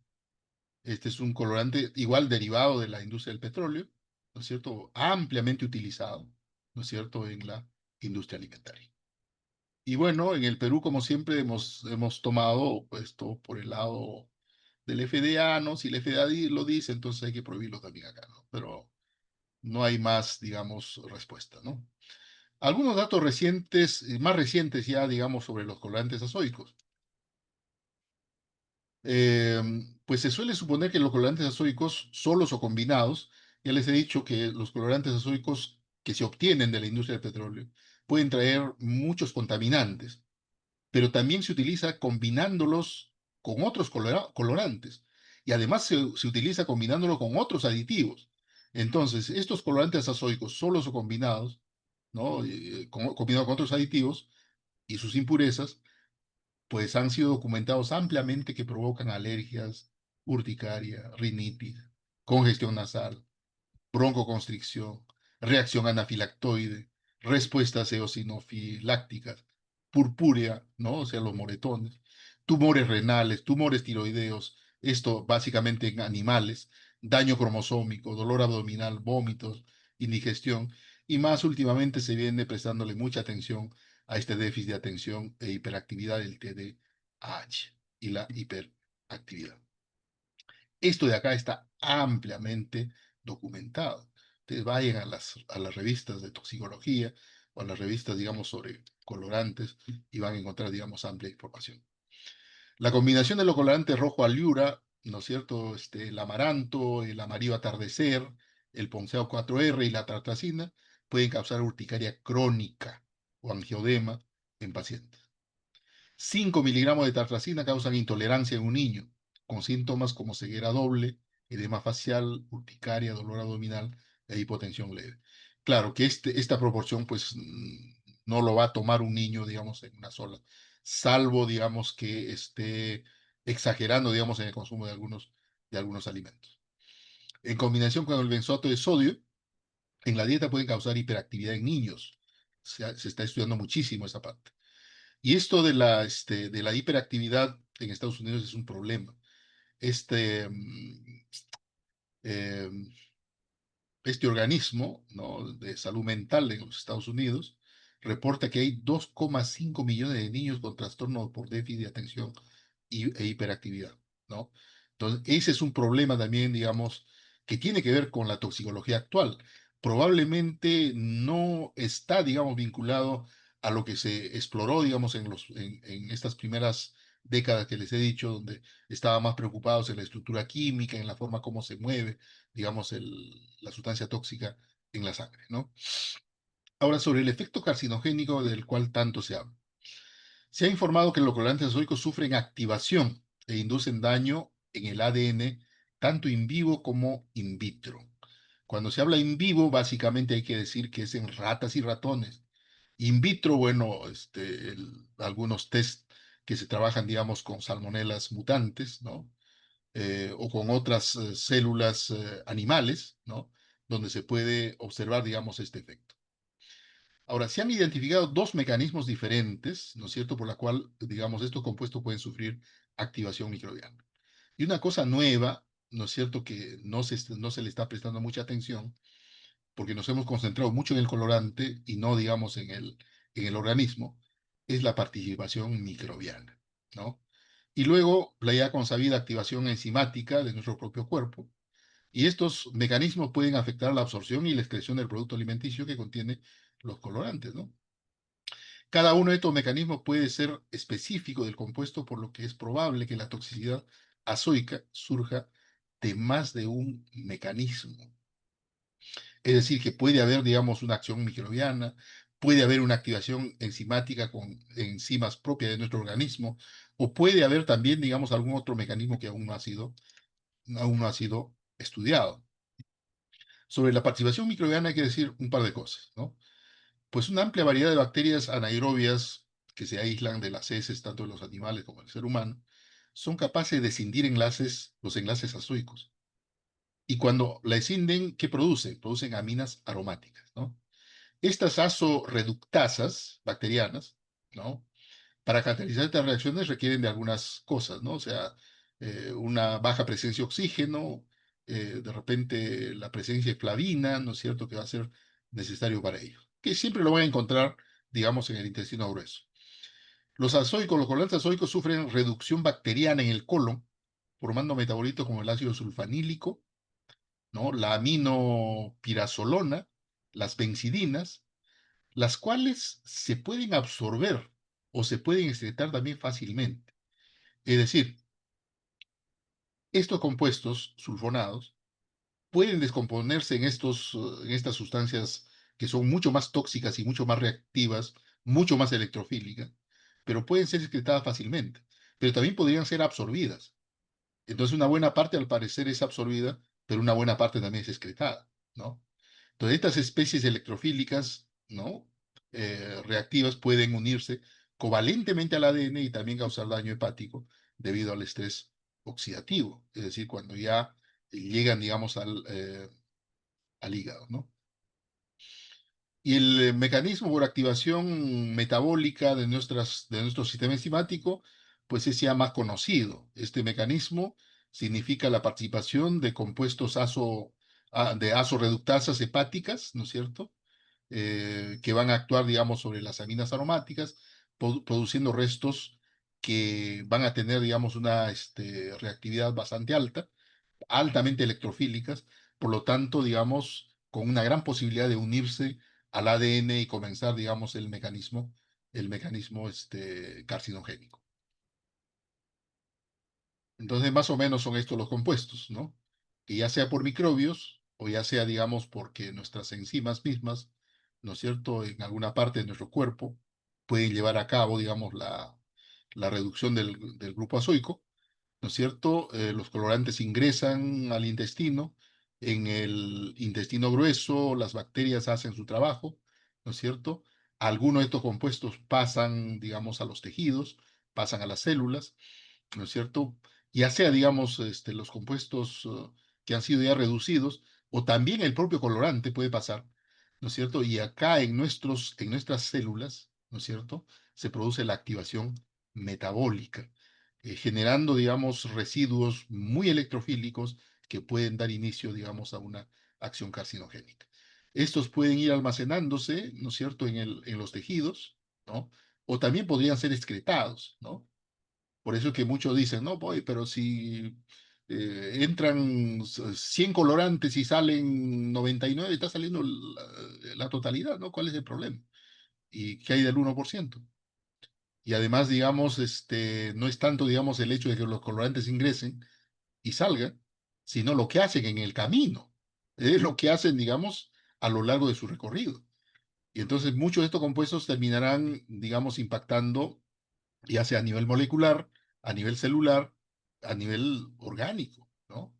Este es un colorante igual derivado de la industria del petróleo, ¿no es cierto? Ampliamente utilizado, ¿no es cierto?, en la industria alimentaria. Y bueno, en el Perú, como siempre, hemos tomado esto por el lado del FDA, ¿no? Si el FDA lo dice, entonces hay que prohibirlo también acá, ¿no? Pero no hay más, digamos, respuesta, ¿no? Algunos datos recientes, más recientes ya, digamos, sobre los colorantes azoicos. Eh, pues se suele suponer que los colorantes azoicos, solos o combinados, ya les he dicho que los colorantes azoicos que se obtienen de la industria del petróleo pueden traer muchos contaminantes, pero también se utiliza combinándolos con otros colorantes y además se utiliza combinándolo con otros aditivos. Entonces, estos colorantes azoicos, solos o combinados, ¿no? Combinados con otros aditivos y sus impurezas, pues han sido documentados ampliamente que provocan alergias, urticaria, rinitis, congestión nasal, broncoconstricción, reacción anafilactoide, respuestas eosinofilácticas, purpúrea, ¿no? O sea, los moretones, tumores renales, tumores tiroideos, esto básicamente en animales, daño cromosómico, dolor abdominal, vómitos, indigestión, y más últimamente se viene prestándole mucha atención a este déficit de atención e hiperactividad del TDAH y la hiperactividad. Esto de acá está ampliamente documentado. Ustedes vayan a las revistas de toxicología o a las revistas, digamos, sobre colorantes y van a encontrar, digamos, amplia información. La combinación de los colorantes rojo aliura, ¿no es cierto? El amaranto, el amarillo atardecer, el ponceado 4R y la tartrazina pueden causar urticaria crónica o angioedema en pacientes. 5 miligramos de tartrazina causan intolerancia en un niño, con síntomas como ceguera doble, edema facial, urticaria, dolor abdominal e hipotensión leve. Claro que esta proporción, pues, no lo va a tomar un niño, digamos, en una sola, salvo, digamos, que esté exagerando, digamos, en el consumo de algunos alimentos. En combinación con el benzoato de sodio, en la dieta pueden causar hiperactividad en niños. Se está estudiando muchísimo esa parte. Y esto de la hiperactividad en Estados Unidos es un problema. Este, mm, eh, este organismo, ¿no?, de salud mental en los Estados Unidos reporta que hay 2,5 millones de niños con trastorno por déficit de atención e hiperactividad, ¿no? Entonces, ese es un problema también, digamos, que tiene que ver con la toxicología actual. Probablemente no está, digamos, vinculado a lo que se exploró, digamos, en estas primeras décadas que les he dicho, donde estaban más preocupados en la estructura química, en la forma como se mueve, digamos, la sustancia tóxica en la sangre, ¿no? Ahora, sobre el efecto carcinogénico del cual tanto se habla. Se ha informado que los colorantes azoicos sufren activación e inducen daño en el ADN, tanto in vivo como in vitro. Cuando se habla in vivo, básicamente hay que decir que es en ratas y ratones. In vitro, bueno, algunos test que se trabajan, digamos, con salmonelas mutantes, ¿no? O con otras células animales, ¿no? donde se puede observar, digamos, este efecto. Ahora, se han identificado dos mecanismos diferentes, ¿no es cierto?, por la cual, digamos, estos compuestos pueden sufrir activación microbiana. Y una cosa nueva, ¿no es cierto?, que no se le está prestando mucha atención, porque nos hemos concentrado mucho en el colorante y no, digamos, en el organismo, es la participación microbiana, ¿no? Y luego la ya consabida activación enzimática de nuestro propio cuerpo. Y estos mecanismos pueden afectar la absorción y la excreción del producto alimenticio que contiene los colorantes, ¿no? Cada uno de estos mecanismos puede ser específico del compuesto, por lo que es probable que la toxicidad azoica surja de más de un mecanismo. Es decir, que puede haber, digamos, una acción microbiana, puede haber una activación enzimática con enzimas propias de nuestro organismo, o puede haber también, digamos, algún otro mecanismo que aún no ha sido estudiado. Sobre la participación microbiana hay que decir un par de cosas, ¿no? Pues una amplia variedad de bacterias anaerobias que se aíslan de las heces tanto de los animales como del ser humano, son capaces de escindir los enlaces azoicos. Y cuando la escinden, ¿qué producen? Producen aminas aromáticas, ¿no? Estas azoreductasas bacterianas, ¿no?, para catalizar estas reacciones requieren de algunas cosas, ¿no? O sea, una baja presencia de oxígeno, de repente la presencia de flavina, ¿no es cierto?, que va a ser necesario para ello, que siempre lo van a encontrar, digamos, en el intestino grueso. Los colorantes azoicos sufren reducción bacteriana en el colon, formando metabolitos como el ácido sulfanílico, ¿no?, la aminopirazolona, las bencidinas, las cuales se pueden absorber o se pueden excretar también fácilmente. Es decir, estos compuestos sulfonados pueden descomponerse en estas sustancias que son mucho más tóxicas y mucho más reactivas, mucho más electrofílicas, pero pueden ser excretadas fácilmente, pero también podrían ser absorbidas. Entonces una buena parte al parecer es absorbida, pero una buena parte también es excretada, ¿no? Entonces, estas especies electrofílicas, ¿no?, reactivas pueden unirse covalentemente al ADN y también causar daño hepático debido al estrés oxidativo, es decir, cuando ya llegan, digamos, al hígado, ¿no? Y el mecanismo por activación metabólica de nuestro sistema enzimático, pues es ya más conocido. Este mecanismo significa la participación de compuestos de azoreductasas hepáticas, ¿no es cierto?, que van a actuar, digamos, sobre las aminas aromáticas, produciendo restos que van a tener, digamos, una reactividad bastante alta, altamente electrofílicas, por lo tanto, digamos, con una gran posibilidad de unirse al ADN y comenzar, digamos, el mecanismo carcinogénico. Entonces, más o menos son estos los compuestos, ¿no? Que ya sea por microbios o ya sea, digamos, porque nuestras enzimas mismas, ¿no es cierto?, en alguna parte de nuestro cuerpo pueden llevar a cabo, digamos, la reducción del grupo azoico, ¿no es cierto? Los colorantes ingresan al intestino, en el intestino grueso las bacterias hacen su trabajo, ¿no es cierto? Algunos de estos compuestos pasan, digamos, a los tejidos, pasan a las células, ¿no es cierto? Ya sea, digamos, los compuestos que han sido ya reducidos, o también el propio colorante puede pasar, ¿no es cierto? Y acá en nuestras células, ¿no es cierto?, se produce la activación metabólica, generando, digamos, residuos muy electrofílicos que pueden dar inicio, digamos, a una acción carcinogénica. Estos pueden ir almacenándose, ¿no es cierto?, en los tejidos, ¿no? O también podrían ser excretados, ¿no? Por eso es que muchos dicen, no, voy, pero si entran 100 colorantes y salen 99, está saliendo la totalidad, ¿no? ¿Cuál es el problema? ¿Y qué hay del 1%? Y además, digamos, no es tanto, digamos, el hecho de que los colorantes ingresen y salgan, sino lo que hacen en el camino, es lo que hacen, digamos, a lo largo de su recorrido. Y entonces muchos de estos compuestos terminarán, digamos, impactando, ya sea a nivel molecular, a nivel celular, a nivel orgánico, ¿no?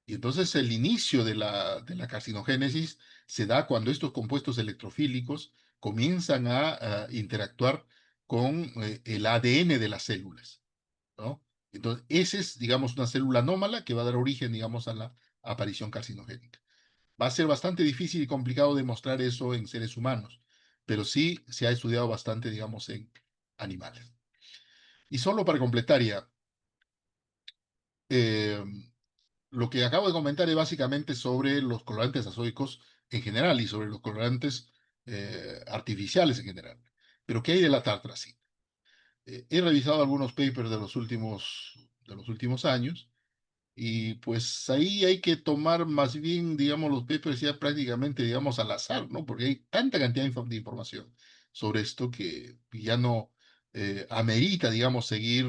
Y entonces el inicio de la carcinogénesis se da cuando estos compuestos electrofílicos comienzan a interactuar con el ADN de las células, ¿no? Entonces, esa es, digamos, una célula anómala que va a dar origen, digamos, a la aparición carcinogénica. Va a ser bastante difícil y complicado demostrar eso en seres humanos, pero sí se ha estudiado bastante, digamos, en animales. Y solo para completar ya, eh, lo que acabo de comentar es básicamente sobre los colorantes azoicos en general y sobre los colorantes artificiales en general. Pero ¿qué hay de la tartrazina? He revisado algunos papers de los últimos años. Y pues ahí hay que tomar más bien, digamos, los papers ya prácticamente, digamos, al azar, ¿no? Porque hay tanta cantidad de información sobre esto que ya no amerita, digamos, seguir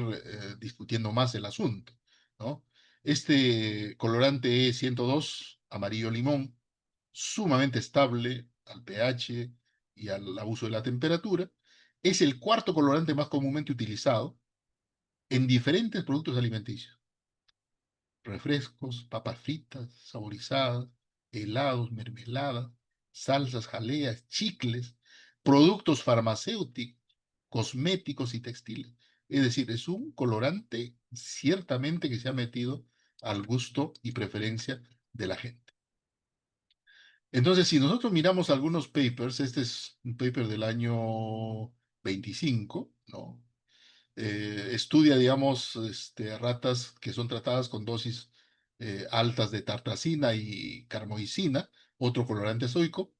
discutiendo más el asunto, ¿no? Este colorante E102, amarillo limón, sumamente estable al pH y al abuso de la temperatura, es el cuarto colorante más comúnmente utilizado en diferentes productos alimenticios: refrescos, papas fritas, saborizadas, helados, mermeladas, salsas, jaleas, chicles, productos farmacéuticos, cosméticos y textiles. Es decir, es un colorante ciertamente que se ha metido al gusto y preferencia de la gente. Entonces, si nosotros miramos algunos papers, este es un paper del año 25, ¿no? Estudia, digamos, ratas que son tratadas con dosis altas de tartrazina y carmoicina, otro colorante azoico,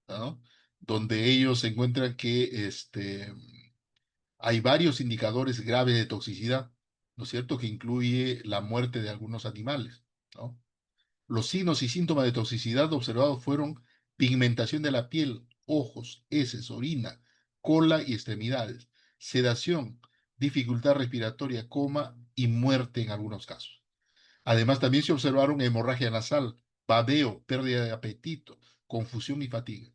¿no? Donde ellos encuentran que hay varios indicadores graves de toxicidad, ¿no es cierto?, que incluye la muerte de algunos animales, ¿no? Los signos y síntomas de toxicidad observados fueron pigmentación de la piel, ojos, heces, orina, cola y extremidades, sedación, dificultad respiratoria, coma y muerte en algunos casos. Además, también se observaron hemorragia nasal, babeo, pérdida de apetito, confusión y fatiga.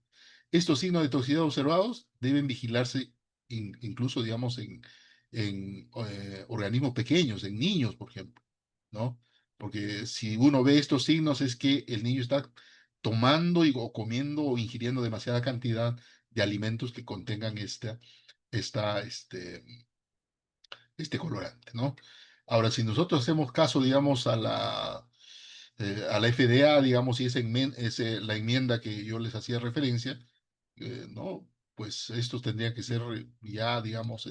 Estos signos de toxicidad observados deben vigilarse incluso, digamos, en organismos pequeños, en niños, por ejemplo, ¿no? Porque si uno ve estos signos es que el niño está tomando o comiendo o ingiriendo demasiada cantidad de alimentos que contengan esta, este colorante, ¿no? Ahora, si nosotros hacemos caso, digamos, a la FDA, digamos, y es la enmienda que yo les hacía referencia, ¿no? Pues estos tendrían que ser ya, digamos,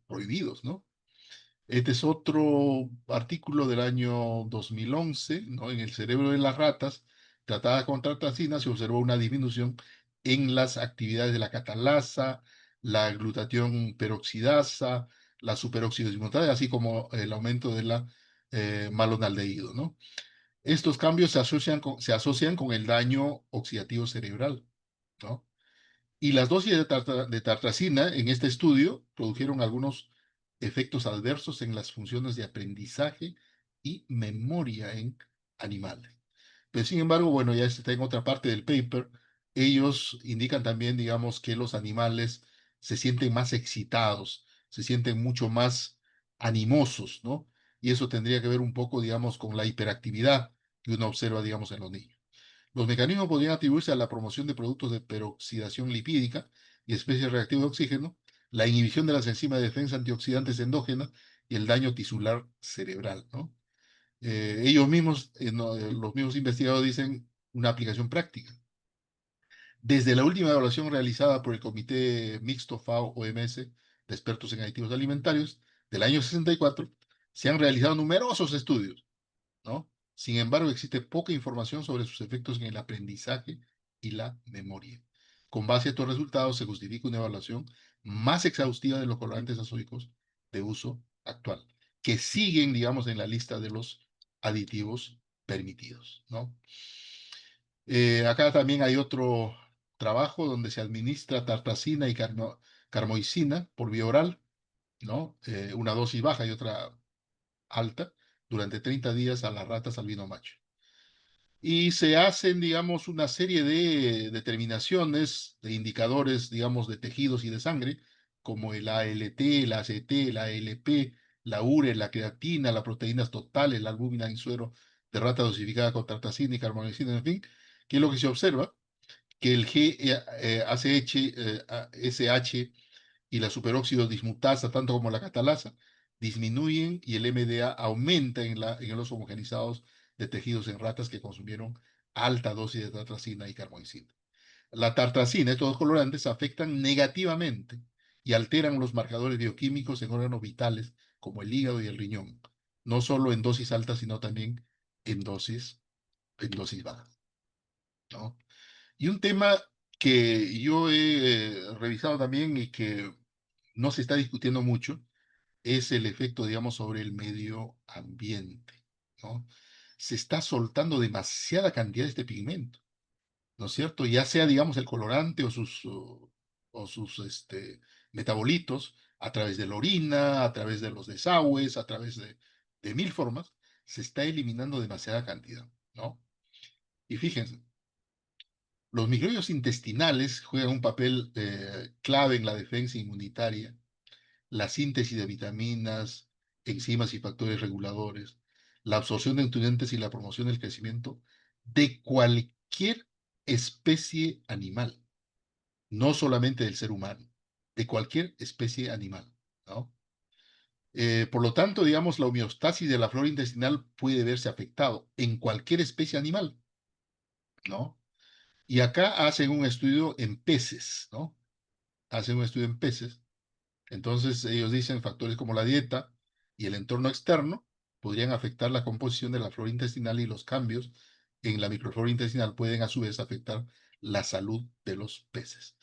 prohibidos, ¿no? Este es otro artículo del año 2011, ¿no? En el cerebro de las ratas tratadas con tartrazina se observó una disminución en las actividades de la catalasa, la glutatión peroxidasa, la superóxido dismutasa, así como el aumento de la malonaldehído, ¿no? Estos cambios se asocian con el daño oxidativo cerebral, ¿no? Y las dosis de tartrazina en este estudio produjeron algunos efectos adversos en las funciones de aprendizaje y memoria en animales. Pero sin embargo, bueno, ya está en otra parte del paper. Ellos indican también, digamos, que los animales se sienten más excitados, se sienten mucho más animosos, ¿no? Y eso tendría que ver un poco, digamos, con la hiperactividad que uno observa, digamos, en los niños. Los mecanismos podrían atribuirse a la promoción de productos de peroxidación lipídica y especies reactivas de oxígeno, la inhibición de las enzimas de defensa antioxidantes endógenas y el daño tisular cerebral, ¿no? Ellos mismos, no, los mismos investigadores dicen una aplicación práctica. Desde la última evaluación realizada por el Comité Mixto FAO-OMS de expertos en aditivos alimentarios del año 64, se han realizado numerosos estudios, ¿no? Sin embargo, existe poca información sobre sus efectos en el aprendizaje y la memoria. Con base a estos resultados, se justifica una evaluación más exhaustiva de los colorantes azoicos de uso actual, que siguen, digamos, en la lista de los aditivos permitidos, ¿no? Acá también hay otro trabajo donde se administra tartrazina y carmoicina por vía oral, ¿no? Una dosis baja y otra alta durante 30 días a las ratas albino macho. Y se hacen, digamos, una serie de determinaciones, de indicadores, digamos, de tejidos y de sangre, como el ALT, el ACT, la ALP, la URE, la creatina, las proteínas totales, la albúmina en suero de rata dosificada con tartrazina y carbamazepina, en fin, que es lo que se observa, que el SH y la superóxido dismutasa, tanto como la catalasa, disminuyen y el MDA aumenta en los homogenizados de tejidos en ratas que consumieron alta dosis de tartrazina y carbamazepina. La tartrazina, estos dos colorantes, afectan negativamente y alteran los marcadores bioquímicos en órganos vitales como el hígado y el riñón, no solo en dosis altas, sino también en dosis bajas, ¿no? Y un tema que yo he revisado también y que no se está discutiendo mucho es el efecto, digamos, sobre el medio ambiente, ¿no? Se está soltando demasiada cantidad de este pigmento, ¿no es cierto? Ya sea, digamos, el colorante o sus metabolitos a través de la orina, a través de los desagües, a través de mil formas, se está eliminando demasiada cantidad, ¿no? Y fíjense, los microbios intestinales juegan un papel clave en la defensa inmunitaria, la síntesis de vitaminas, enzimas y factores reguladores, la absorción de nutrientes y la promoción del crecimiento de cualquier especie animal, no solamente del ser humano, de cualquier especie animal, ¿no? Por lo tanto, digamos, la homeostasis de la flora intestinal puede verse afectado en cualquier especie animal, ¿no? Y acá hacen un estudio en peces, ¿no? Hacen un estudio en peces. Entonces, ellos dicen factores como la dieta y el entorno externo podrían afectar la composición de la flora intestinal y los cambios en la microflora intestinal pueden a su vez afectar la salud de los peces.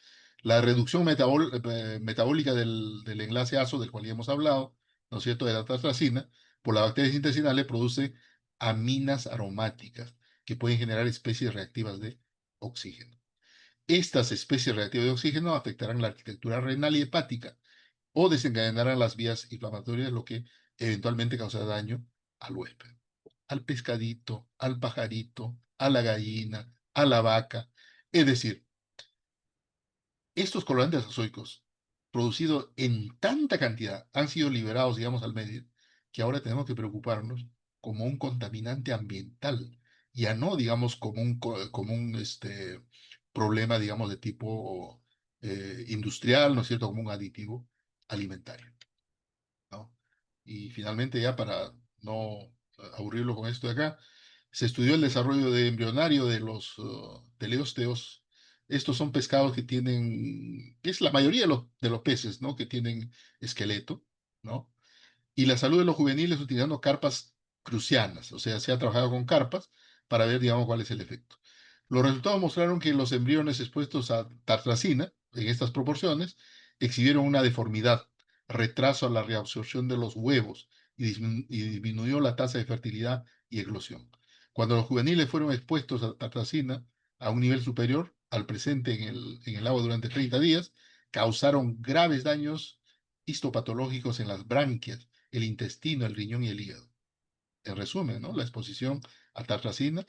La reducción metabólica del enlace ASO, del cual ya hemos hablado, ¿no es cierto?, de la tartracina, por las bacterias intestinales produce aminas aromáticas que pueden generar especies reactivas de oxígeno. Estas especies reactivas de oxígeno afectarán la arquitectura renal y hepática o desencadenarán las vías inflamatorias, lo que eventualmente causará daño al huésped, al pescadito, al pajarito, a la gallina, a la vaca. Es decir, estos colorantes azoicos, producidos en tanta cantidad, han sido liberados, digamos, al medio, que ahora tenemos que preocuparnos como un contaminante ambiental, ya no, digamos, como un problema, digamos, de tipo industrial, ¿no es cierto?, como un aditivo alimentario, ¿no? Y finalmente, ya para no aburrirlo con esto de acá, se estudió el desarrollo de embrionario de los teleósteos. Estos son pescados que tienen, que es la mayoría de los peces, ¿no? Que tienen esqueleto, ¿no? Y la salud de los juveniles utilizando carpas crucianas, o sea, se ha trabajado con carpas para ver, digamos, cuál es el efecto. Los resultados mostraron que los embriones expuestos a tartracina, en estas proporciones, exhibieron una deformidad, retraso a la reabsorción de los huevos y disminuyó la tasa de fertilidad y eclosión. Cuando los juveniles fueron expuestos a tartracina a un nivel superior al presente en el agua durante 30 días, causaron graves daños histopatológicos en las branquias, el intestino, el riñón y el hígado. En resumen, ¿no? La exposición a tartracina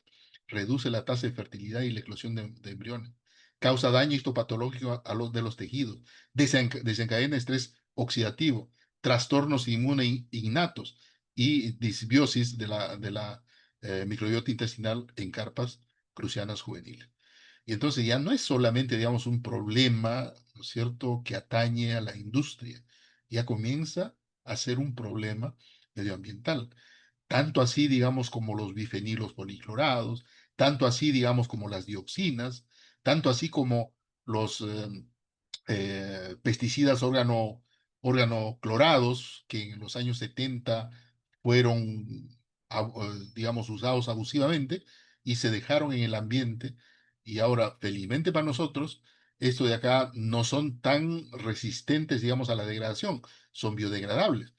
reduce la tasa de fertilidad y la eclosión de embriones, causa daño histopatológico a los de los tejidos, desencadena estrés oxidativo, trastornos inmunes innatos y disbiosis de la microbiota intestinal en carpas crucianas juveniles. Y entonces ya no es solamente, digamos, un problema, ¿no es cierto?, que atañe a la industria, ya comienza a ser un problema medioambiental. Tanto así, digamos, como los bifenilos policlorados, tanto así, digamos, como las dioxinas, tanto así como los pesticidas organoclorados, que en los años 70 fueron, digamos, usados abusivamente y se dejaron en el ambiente. Y ahora, felizmente para nosotros, estos de acá no son tan resistentes, digamos, a la degradación, son biodegradables.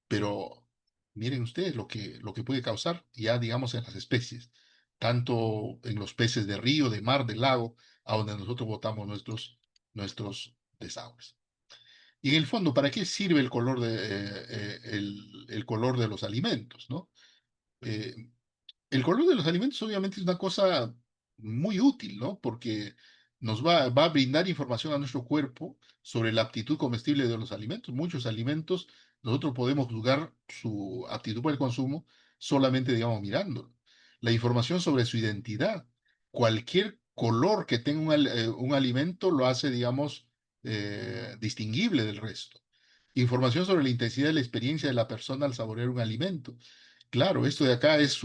Pero miren ustedes lo que puede causar ya, digamos, en las especies, tanto en los peces de río, de mar, de lago, a donde nosotros botamos nuestros desagües. Y en el fondo, ¿para qué sirve el color de los alimentos, ¿no? Eh, el color de los alimentos obviamente es una cosa muy útil, ¿no? Porque nos va a brindar información a nuestro cuerpo sobre la aptitud comestible de los alimentos. Muchos alimentos nosotros podemos juzgar su aptitud para el consumo solamente, digamos, mirándolo. La información sobre su identidad. Cualquier color que tenga un alimento lo hace, digamos, distinguible del resto. Información sobre la intensidad de la experiencia de la persona al saborear un alimento. Claro, esto de acá es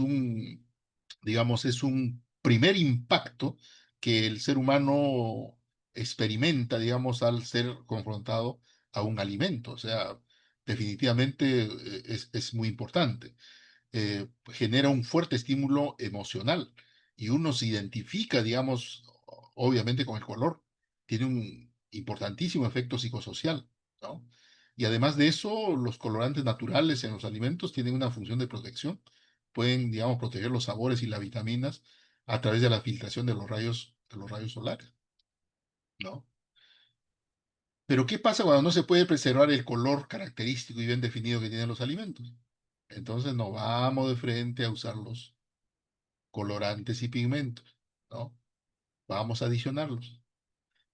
digamos, es un primer impacto que el ser humano experimenta, digamos, al ser confrontado a un alimento. O sea, definitivamente es muy importante. Genera un fuerte estímulo emocional y uno se identifica, digamos, obviamente con el color. Tiene un importantísimo efecto psicosocial, ¿no? Y además de eso, los colorantes naturales en los alimentos tienen una función de protección. Pueden, digamos, proteger los sabores y las vitaminas a través de la filtración de los rayos solares, ¿no? Pero ¿qué pasa cuando no se puede preservar el color característico y bien definido que tienen los alimentos? Entonces nos vamos de frente a usar los colorantes y pigmentos, ¿no? Vamos a adicionarlos.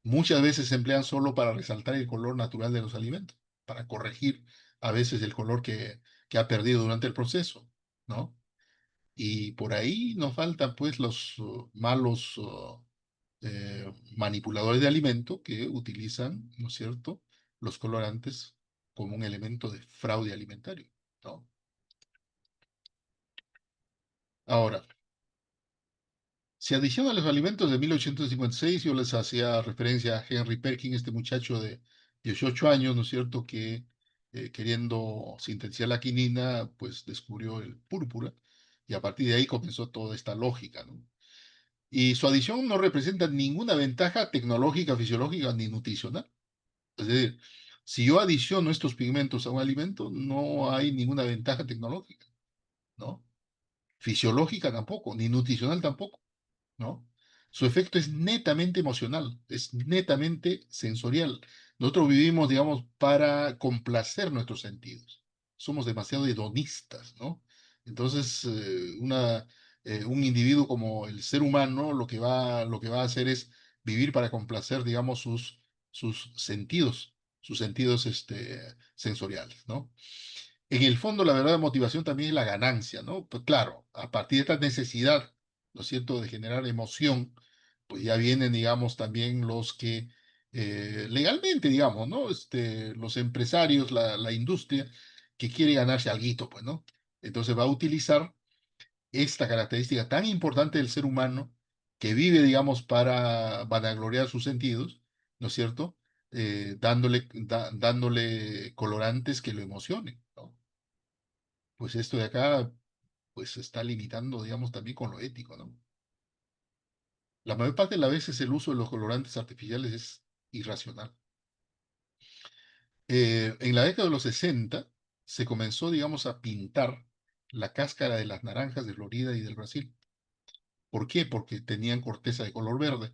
Muchas veces se emplean solo para resaltar el color natural de los alimentos, para corregir a veces el color que ha perdido durante el proceso, ¿no? Y por ahí nos faltan pues los malos manipuladores de alimento que utilizan, ¿no es cierto?, los colorantes como un elemento de fraude alimentario, ¿no? Ahora, se adiciona a los alimentos de 1856, yo les hacía referencia a Henry Perkin, este muchacho de 18 años, ¿no es cierto?, que queriendo sintetizar la quinina, pues descubrió el púrpura, y a partir de ahí comenzó toda esta lógica, ¿no? Y su adición no representa ninguna ventaja tecnológica, fisiológica ni nutricional. Es decir, si yo adiciono estos pigmentos a un alimento, no hay ninguna ventaja tecnológica, ¿no? Fisiológica tampoco, ni nutricional tampoco, ¿no? Su efecto es netamente emocional, es netamente sensorial. Nosotros vivimos, digamos, para complacer nuestros sentidos. Somos demasiado hedonistas, ¿no? Entonces, un individuo como el ser humano lo que va a hacer es vivir para complacer, digamos, sus sentidos sensoriales, ¿no? En el fondo, la verdadera motivación también es la ganancia, ¿no? Pues claro, a partir de esta necesidad, ¿no es cierto?, de generar emoción, pues ya vienen, digamos, también los que legalmente, digamos, ¿no? Los empresarios, la industria, que quiere ganarse alguito, pues, ¿no? Entonces va a utilizar esta característica tan importante del ser humano, que vive, digamos, para vanagloriar sus sentidos, ¿no es cierto? Dándole colorantes que lo emocionen, ¿no? Pues esto de acá, pues se está limitando, digamos, también con lo ético, ¿no? La mayor parte de las veces el uso de los colorantes artificiales es irracional. En la década de los 60 se comenzó, digamos, a pintar la cáscara de las naranjas de Florida y del Brasil. ¿Por qué? Porque tenían corteza de color verde.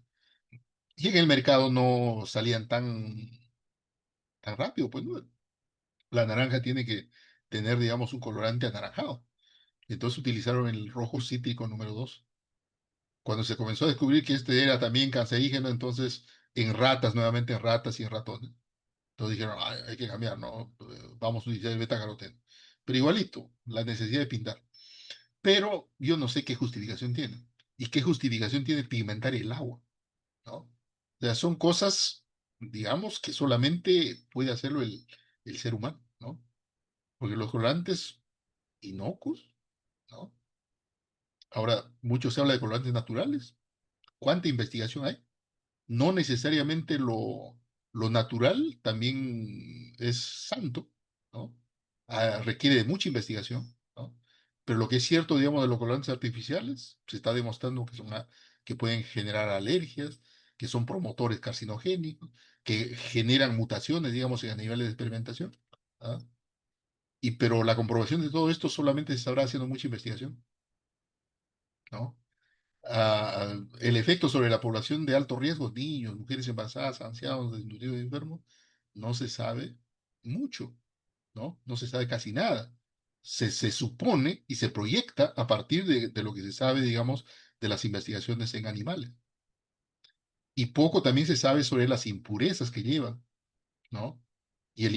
Y en el mercado no salían tan rápido, pues, ¿no? La naranja tiene que tener, digamos, un colorante anaranjado. Entonces utilizaron el rojo cítrico número 2. Cuando se comenzó a descubrir que este era también cancerígeno, entonces en ratas, nuevamente en ratas y en ratones. Entonces dijeron: "Ay, hay que cambiar, ¿no? Vamos a utilizar el beta-caroteno". Pero igualito, la necesidad de pintar. Pero yo no sé qué justificación tiene. ¿Y qué justificación tiene pigmentar el agua? ¿No? O sea, son cosas, digamos, que solamente puede hacerlo el ser humano, ¿no? Porque los colorantes inocuos, ¿no? Ahora, mucho se habla de colorantes naturales. ¿Cuánta investigación hay? No necesariamente lo natural también es santo, ¿no? Requiere de mucha investigación, ¿no? Pero lo que es cierto, digamos, de los colorantes artificiales, se está demostrando que pueden generar alergias, que son promotores carcinogénicos, que generan mutaciones, digamos, a niveles de experimentación, ¿ah? Pero la comprobación de todo esto solamente se sabrá haciendo mucha investigación, ¿no? El efecto sobre la población de alto riesgo, niños, mujeres embarazadas, ancianos, desnutridos y enfermos, no se sabe mucho, ¿no? No se sabe casi nada. Se supone y se proyecta a partir de lo que se sabe, digamos, de las investigaciones en animales. Y poco también se sabe sobre las impurezas que llevan, ¿no? Y el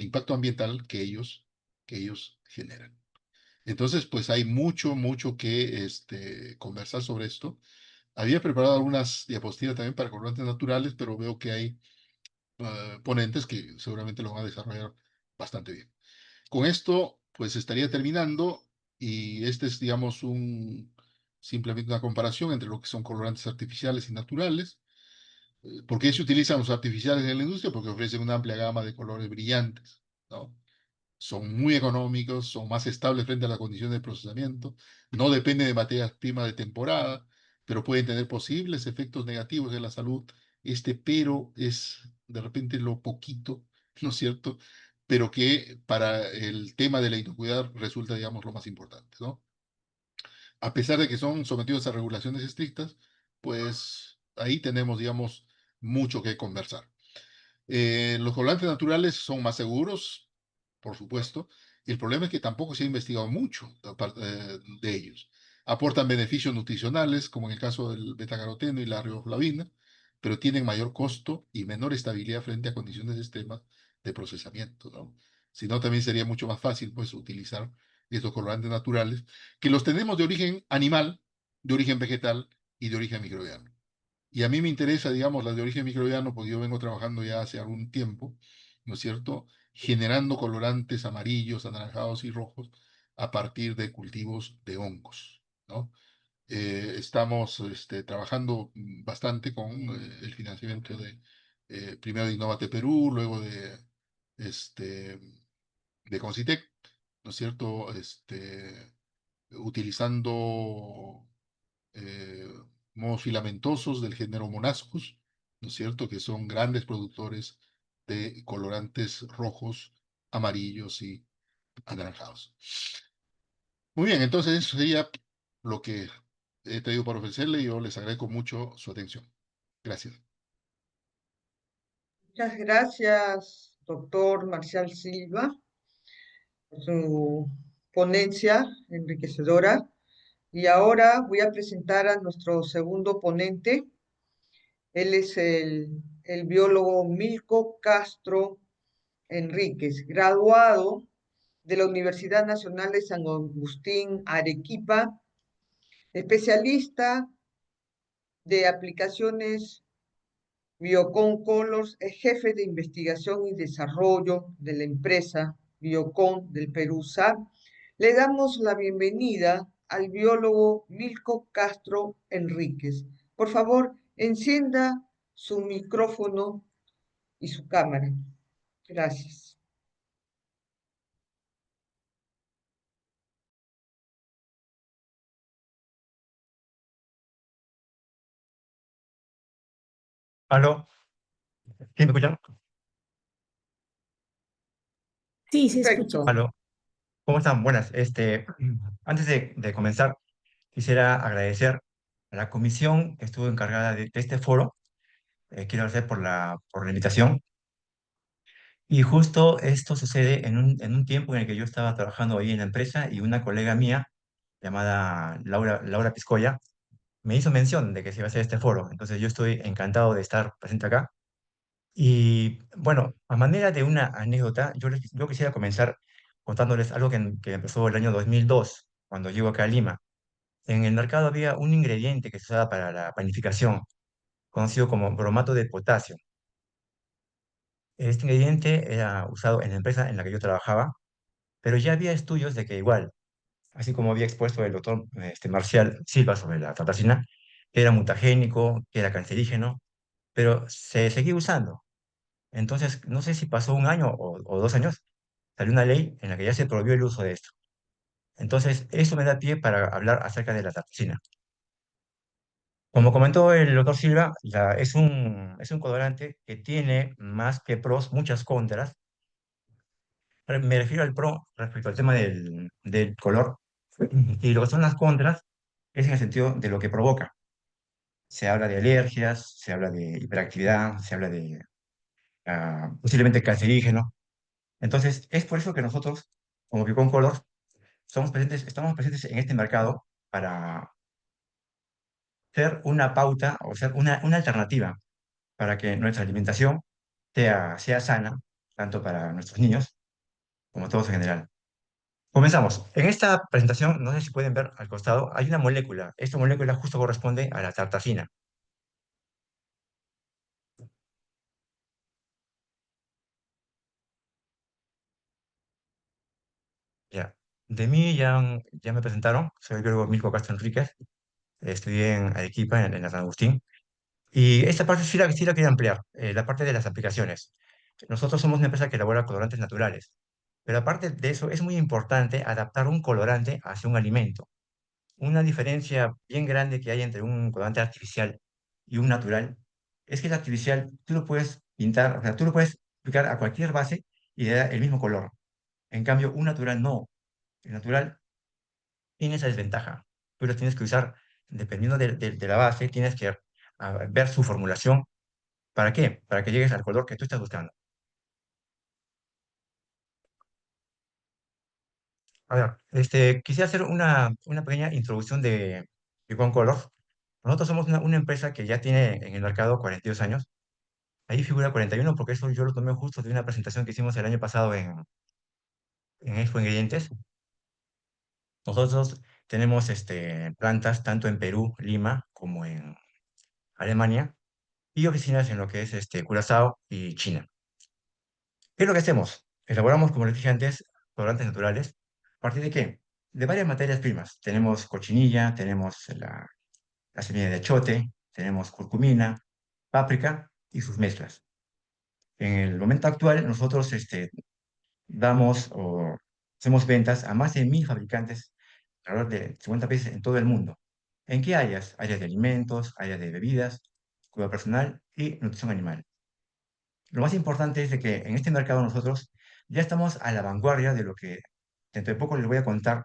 impacto ambiental que ellos generan. Entonces, pues hay mucho que conversar sobre esto. Había preparado algunas diapositivas también para colorantes naturales, pero veo que hay ponentes que seguramente lo van a desarrollar bastante bien. Con esto, pues estaría terminando y este es, digamos, simplemente una comparación entre lo que son colorantes artificiales y naturales. ¿Por qué se utilizan los artificiales en la industria? Porque ofrecen una amplia gama de colores brillantes, ¿no? Son muy económicos, son más estables frente a las condiciones de procesamiento, no dependen de materias primas de temporada, pero pueden tener posibles efectos negativos en la salud. Este pero es de repente lo poquito, ¿no es cierto? Pero que para el tema de la inocuidad resulta, digamos, lo más importante, ¿no? A pesar de que son sometidos a regulaciones estrictas, pues ahí tenemos, digamos, mucho que conversar. Los colorantes naturales son más seguros, por supuesto. El problema es que tampoco se ha investigado mucho de ellos. Aportan beneficios nutricionales, como en el caso del betacaroteno y la riboflavina, pero tienen mayor costo y menor estabilidad frente a condiciones extremas de procesamiento, ¿no? Si no, también sería mucho más fácil, pues, utilizar estos colorantes naturales, que los tenemos de origen animal, de origen vegetal y de origen microbiano. Y a mí me interesa, digamos, las de origen microbiano, porque yo vengo trabajando ya hace algún tiempo, ¿no es cierto? Generando colorantes amarillos, anaranjados y rojos a partir de cultivos de hongos, ¿no? Estamos trabajando bastante con el financiamiento primero de Innovate Perú, luego este, de Concitec, ¿no es cierto? Utilizando eh, modos filamentosos del género Monascus, ¿no es cierto? Que son grandes productores de colorantes rojos, amarillos y anaranjados. Muy bien, entonces eso sería lo que he traído para ofrecerle y yo les agradezco mucho su atención. Gracias. Muchas gracias, doctor Marcial Silva, por su ponencia enriquecedora. Y ahora voy a presentar a nuestro segundo ponente. Él es el biólogo Milko Castro Enríquez, graduado de la Universidad Nacional de San Agustín, Arequipa, especialista de aplicaciones Biocon Colors, es jefe de investigación y desarrollo de la empresa Biocon del Perú SAB. Le damos la bienvenida al biólogo Milko Castro Enríquez. Por favor, encienda su micrófono y su cámara. Gracias. ¿Aló? ¿Sí me escuchan? Sí, se escucha. Perfecto. ¿Aló? ¿Cómo están? Buenas. Antes de comenzar, quisiera agradecer a la comisión que estuvo encargada de este foro. Quiero agradecer por la invitación. Y justo esto sucede en un tiempo en el que yo estaba trabajando ahí en la empresa y una colega mía, llamada Laura Piscoya, me hizo mención de que se iba a hacer este foro. Entonces yo estoy encantado de estar presente acá. Y bueno, a manera de una anécdota, yo quisiera comenzar contándoles algo que empezó el año 2002, cuando llego acá a Lima. En el mercado había un ingrediente que se usaba para la panificación, conocido como bromato de potasio. Este ingrediente era usado en la empresa en la que yo trabajaba, pero ya había estudios de que igual, así como había expuesto el doctor Marcial Silva sobre la tartrazina, que era mutagénico, que era cancerígeno, pero se seguía usando. Entonces, no sé si pasó un año o 2 años, salió una ley en la que ya se prohibió el uso de esto. Entonces, eso me da pie para hablar acerca de la tartrazina. Como comentó el doctor Silva, es un colorante que tiene más que pros, muchas contras. Me refiero al pro respecto al tema del color, y lo que son las contras es en el sentido de lo que provoca. Se habla de alergias, se habla de hiperactividad, se habla de posiblemente cancerígeno. Entonces, es por eso que nosotros, como Bicon Colors, estamos presentes en este mercado para ser una pauta o ser una alternativa para que nuestra alimentación sea sana, tanto para nuestros niños como todos en general. Comenzamos. En esta presentación, no sé si pueden ver al costado, hay una molécula. Esta molécula justo corresponde a la tartazina. Ya. De mí ya me presentaron, soy el biólogo Milko Castro Enríquez. estudié en Arequipa, en la San Agustín, y esta parte sí la quería ampliar, la parte de las aplicaciones. Nosotros somos una empresa que elabora colorantes naturales, pero aparte de eso es muy importante adaptar un colorante hacia un alimento. Una diferencia bien grande que hay entre un colorante artificial y un natural es que el artificial tú lo puedes pintar, o sea, tú lo puedes aplicar a cualquier base y le da el mismo color. En cambio, un natural no. El natural tiene esa desventaja. Tú lo tienes que usar, dependiendo de la base, tienes que ver su formulación. ¿Para qué? Para que llegues al color que tú estás buscando. A ver, quisiera hacer una pequeña introducción de One Color. Nosotros somos una empresa que ya tiene en el mercado 42 años. Ahí figura 41 porque eso yo lo tomé justo de una presentación que hicimos el año pasado en Expo Ingredientes. Nosotros tenemos plantas tanto en Perú, Lima, como en Alemania, y oficinas en lo que es Curazao y China. ¿Qué es lo que hacemos? Elaboramos, como les dije antes, colorantes naturales. ¿A partir de qué? De varias materias primas. Tenemos cochinilla, tenemos la semilla de achote, tenemos curcumina, páprica y sus mezclas. En el momento actual, nosotros damos o hacemos ventas a más de 1.000 fabricantes alrededor de 50 países en todo el mundo. ¿En qué áreas? Áreas de alimentos, áreas de bebidas, cuidado personal y nutrición animal. Lo más importante es de que en este mercado nosotros ya estamos a la vanguardia de lo que dentro de poco les voy a contar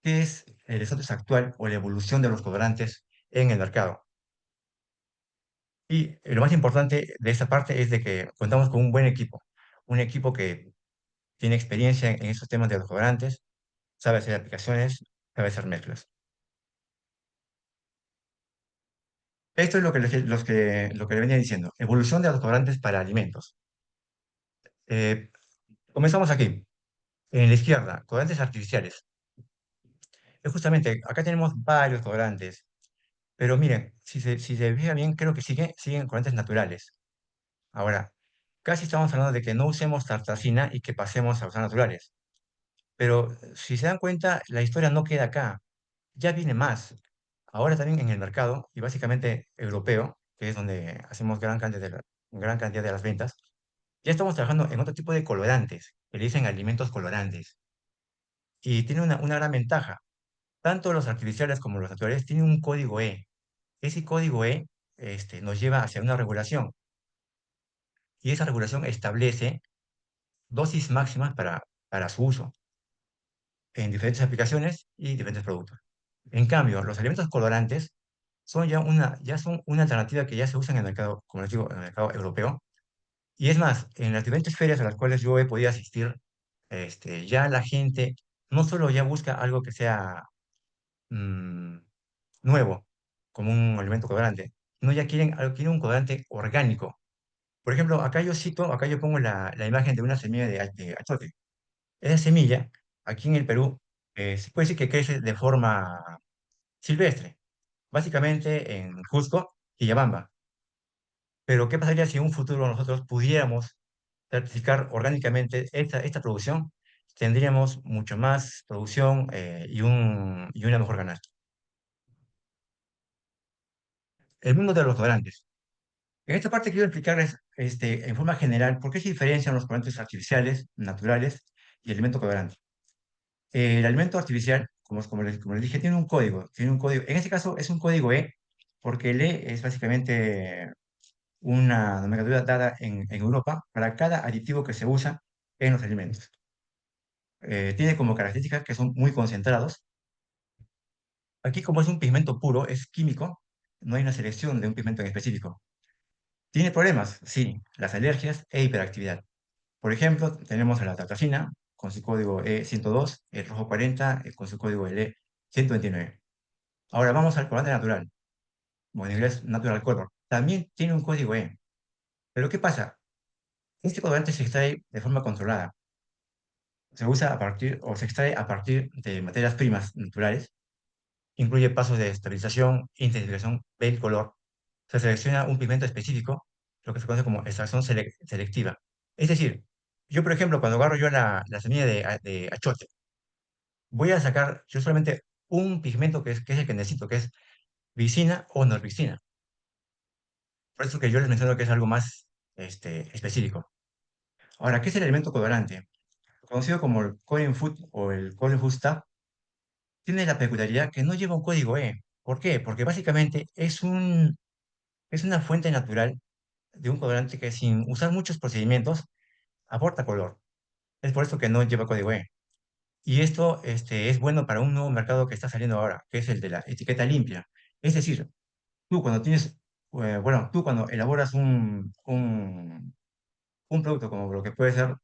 qué es el estatus actual o la evolución de los colorantes en el mercado. Y lo más importante de esta parte es de que contamos con un equipo que tiene experiencia en esos temas de los colorantes, sabe hacer aplicaciones, sabe hacer mezclas. Esto es lo que le venía diciendo, evolución de los colorantes para alimentos. Eh, Comenzamos aquí, en la izquierda, colorantes artificiales. Justamente, acá tenemos varios colorantes, pero miren, si se fija bien, creo que siguen colorantes naturales. Ahora, casi estamos hablando de que no usemos tartrazina y que pasemos a usar naturales. Pero si se dan cuenta, la historia no queda acá, ya viene más. Ahora también en el mercado, y básicamente europeo, que es donde hacemos gran cantidad de las ventas, ya estamos trabajando en otro tipo de colorantes, que le dicen alimentos colorantes. Y tiene una gran ventaja. Tanto los artificiales como los naturales tienen un código E. Ese código E nos lleva hacia una regulación. Y esa regulación establece dosis máximas para su uso en diferentes aplicaciones y diferentes productos. En cambio, los alimentos colorantes ya son una alternativa que ya se usa en el mercado, como les digo, en el mercado europeo. Y es más, en las diferentes ferias a las cuales yo he podido asistir, ya la gente no solo ya busca algo que sea mm, nuevo, como un alimento colorante, sino ya quieren un colorante orgánico. Por ejemplo, acá yo pongo la imagen de una semilla de achote. Esa semilla, aquí en el Perú, se puede decir que crece de forma silvestre, básicamente en Cusco y Yabamba. Pero, ¿qué pasaría si en un futuro nosotros pudiéramos certificar orgánicamente esta producción? Tendríamos mucho más producción y una mejor ganancia. El mundo de los colorantes. En esta parte quiero explicarles en forma general por qué se diferencian los colorantes artificiales, naturales y el alimento colorante. El alimento artificial, como les dije, tiene un código. En este caso es un código E, porque el E es básicamente una nomenclatura dada en Europa para cada aditivo que se usa en los alimentos. Tiene como características que son muy concentrados. Aquí, como es un pigmento puro, es químico, no hay una selección de un pigmento en específico. ¿Tiene problemas? Sí, las alergias e hiperactividad. Por ejemplo, tenemos a la tartrazina con su código E102, el rojo 40 con su código LE129. Ahora vamos al colorante natural, o en inglés Natural Color. También tiene un código E. Pero ¿qué pasa? Este colorante se extrae de forma controlada. Se usa a partir o se extrae a partir de materias primas naturales. Incluye pasos de estabilización, intensificación del color. Se selecciona un pigmento específico, lo que se conoce como extracción selectiva. Es decir, yo, por ejemplo, cuando agarro yo la semilla de achote, voy a sacar yo solamente un pigmento que es el que necesito, que es vicina o norvicina. Por eso que yo les menciono que es algo más específico. Ahora, ¿qué es el elemento colorante? Conocido como el Cohen Food o el Cohen Food Staff, tiene la peculiaridad que no lleva un código E. ¿Por qué? Porque básicamente es una fuente natural de un colorante que sin usar muchos procedimientos aporta color. Es por eso que no lleva código E. Y esto es bueno para un nuevo mercado que está saliendo ahora, que es el de la etiqueta limpia. Es decir, tú cuando tú cuando elaboras un producto como lo que puede ser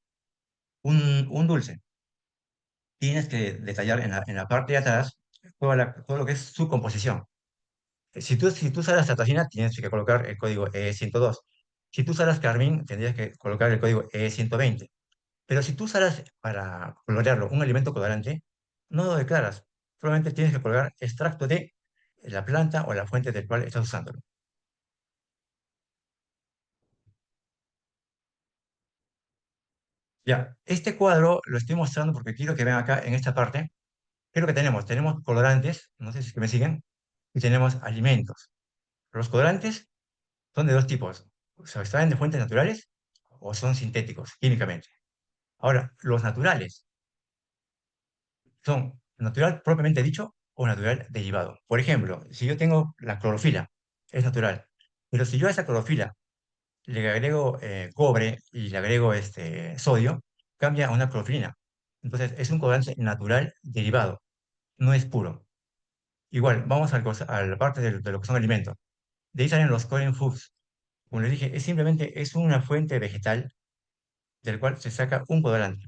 un dulce, tienes que detallar en la parte de atrás todo lo que es su composición. Si tú salas Tatacina, tienes que colocar el código E102. Si tú salas Carmín, tendrías que colocar el código E120. Pero si tú salas para colorearlo un alimento colorante, no lo declaras. Solamente tienes que colocar extracto de la planta o la fuente del cual estás usándolo. Ya, este cuadro lo estoy mostrando porque quiero que vean acá en esta parte. ¿Qué es lo que tenemos? Tenemos colorantes, no sé si es que me siguen, y tenemos alimentos. Los colorantes son de dos tipos. O sea, extraen de fuentes naturales o son sintéticos, químicamente. Ahora, los naturales son natural propiamente dicho o natural derivado. Por ejemplo, si yo tengo la clorofila, es natural. Pero si yo a esa clorofila le agrego cobre y le agrego sodio, cambia a una clorofilina. Entonces, es un colorante natural derivado, no es puro. Igual, vamos a la parte de lo que son alimentos. De ahí salen los Korean Foods. Como les dije, simplemente es una fuente vegetal del cual se saca un colorante.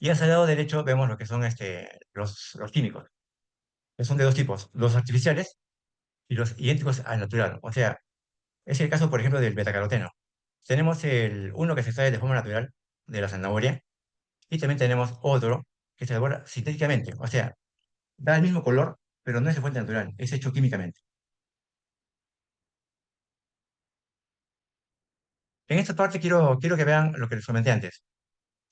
Y hacia el lado derecho vemos lo que son los químicos, que son de dos tipos, los artificiales y los idénticos al natural. O sea, es el caso, por ejemplo, del betacaroteno. Tenemos uno que se extrae de forma natural de la zanahoria y también tenemos otro que se elabora sintéticamente. O sea, da el mismo color, pero no es de fuente natural, es hecho químicamente. En esta parte quiero que vean lo que les comenté antes.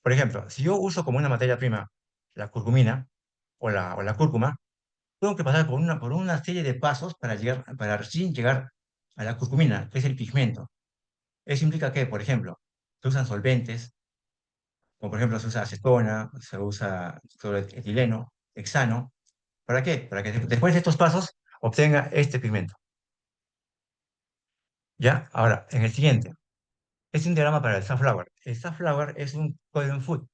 Por ejemplo, si yo uso como una materia prima la curcumina o la cúrcuma, tengo que pasar por una serie de pasos para recién llegar a la curcumina, que es el pigmento. Eso implica que, por ejemplo, se usan solventes, como por ejemplo se usa acetona, se usa etileno, hexano. ¿Para qué? Para que después de estos pasos obtenga este pigmento. ¿Ya? Ahora, en el siguiente, es un diagrama para el safflower. El safflower es un codon food.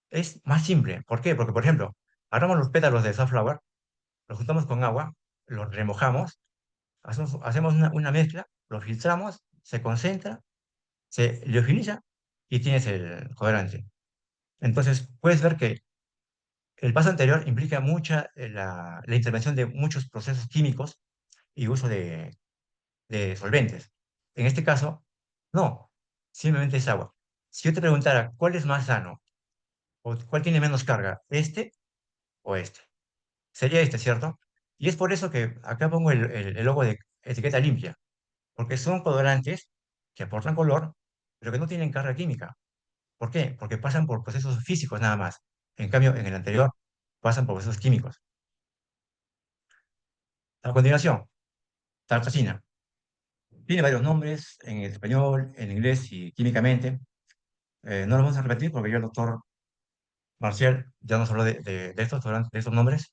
Es más simple. ¿Por qué? Porque, por ejemplo, agarramos los pétalos del safflower, los juntamos con agua, los remojamos, hacemos una mezcla, lo filtramos, se concentra, se liofiliza y tienes el colorante. Entonces, puedes ver que el paso anterior implica la intervención de muchos procesos químicos y uso de solventes. En este caso, no, simplemente es agua. Si yo te preguntara cuál es más sano o cuál tiene menos carga, este o este, sería este, ¿cierto? Y es por eso que acá pongo el logo de etiqueta limpia, porque son colorantes que aportan color, pero que no tienen carga química. ¿Por qué? Porque pasan por procesos físicos nada más. En cambio, en el anterior, pasan por procesos químicos. A continuación, tartacina. Tiene varios nombres en español, en inglés y químicamente. No los vamos a repetir porque ya el doctor Marcial ya nos habló de estos nombres.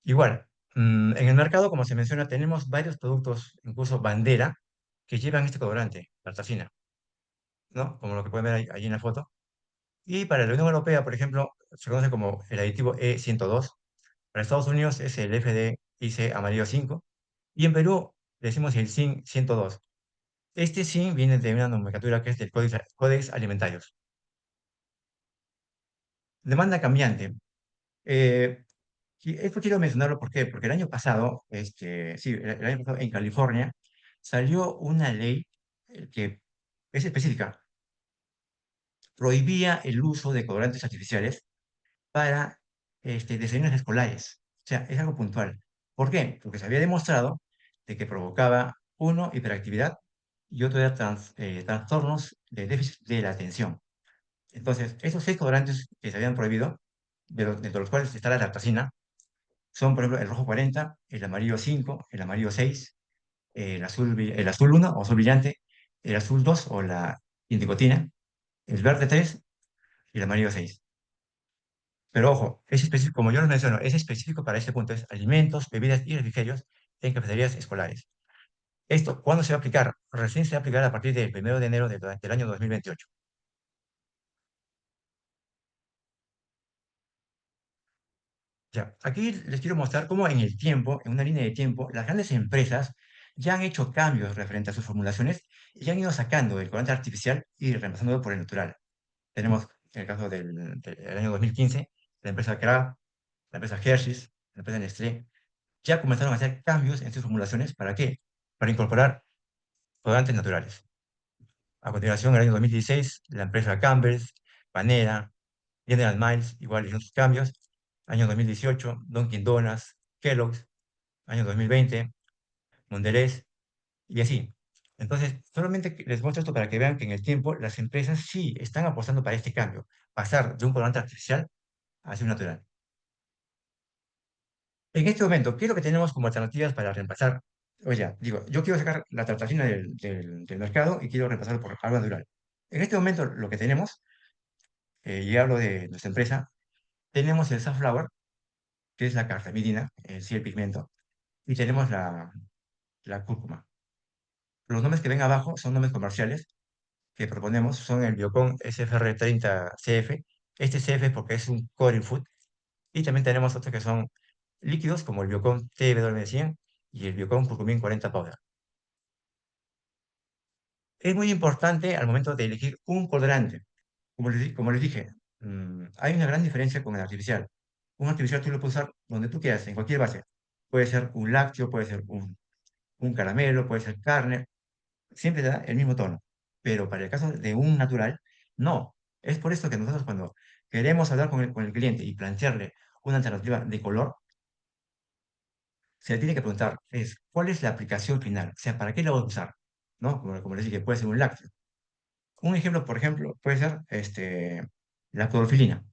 Igual, en el mercado, como se menciona, tenemos varios productos, incluso bandera, que llevan este colorante, tartacina, ¿no? Como lo que pueden ver ahí en la foto. Y para la Unión Europea, por ejemplo, se conoce como el aditivo E102. Para Estados Unidos es el FDIC amarillo 5. Y en Perú le decimos el ZIN 102. Este ZIN viene de una nomenclatura que es del Códex Alimentarios. Demanda cambiante. Eh, y esto quiero mencionarlo, ¿por qué? Porque el año pasado, sí, el año pasado en California salió una ley que es específica, prohibía el uso de colorantes artificiales para desayunos escolares. O sea, es algo puntual. ¿Por qué? Porque se había demostrado de que provocaba, uno, hiperactividad y otro era trastornos de déficit de la atención. Entonces, esos 6 colorantes que se habían prohibido, de los cuales está la lactacina, Son, por ejemplo, el rojo 40, el amarillo 5, el amarillo 6, el azul 1 o azul brillante, el azul 2 o la indicotina, el verde 3 y el amarillo 6. Pero ojo, es específico, como yo les menciono, es específico para este punto, es alimentos, bebidas y refrigerios en cafeterías escolares. ¿Esto cuándo se va a aplicar? Recién se va a aplicar a partir del 1 de enero del año 2028. Ya, aquí les quiero mostrar cómo en el tiempo, en una línea de tiempo, las grandes empresas ya han hecho cambios referente a sus formulaciones y han ido sacando el colorante artificial y reemplazándolo por el natural. Tenemos en el caso del año 2015, la empresa Kraft, la empresa Hershey's, la empresa Nestlé, ya comenzaron a hacer cambios en sus formulaciones. ¿Para qué? Para incorporar colorantes naturales. A continuación, en el año 2016, la empresa Campbell's, Panera, General Mills, igual hicieron sus cambios. Año 2018, Dunkin' Donuts, Kellogg's, año 2020, Mondelez, y así. Entonces, solamente les muestro esto para que vean que en el tiempo las empresas sí están apostando para este cambio, pasar de un colorante artificial a un natural. En este momento, ¿qué es lo que tenemos como alternativas para reemplazar? Oye, digo, yo quiero sacar la tartafina del mercado y quiero reemplazarlo por algo natural. En este momento, lo que tenemos, y hablo de nuestra empresa, tenemos el safflower, que es la carfamidina, sí, el pigmento, y tenemos la cúrcuma. Los nombres que ven abajo son nombres comerciales que proponemos, son el Biocon SFR30 CF. Este CF es porque es un core food, y también tenemos otros que son líquidos, como el Biocon TW100 y el Biocon Curcumin 40 Powder. Es muy importante al momento de elegir un colorante. Como les dije, hay una gran diferencia con el artificial. Un artificial tú lo puedes usar donde tú quieras, en cualquier base. Puede ser un lácteo, puede ser un caramelo, puede ser carne, siempre da el mismo tono. Pero para el caso de un natural, no. Es por esto que nosotros cuando queremos hablar con el cliente y plantearle una alternativa de color, se le tiene que preguntar, ¿cuál es la aplicación final? O sea, ¿para qué la voy a usar? ¿No? Como les dije, puede ser un lácteo. Un ejemplo, por ejemplo, puede ser la clorofilina.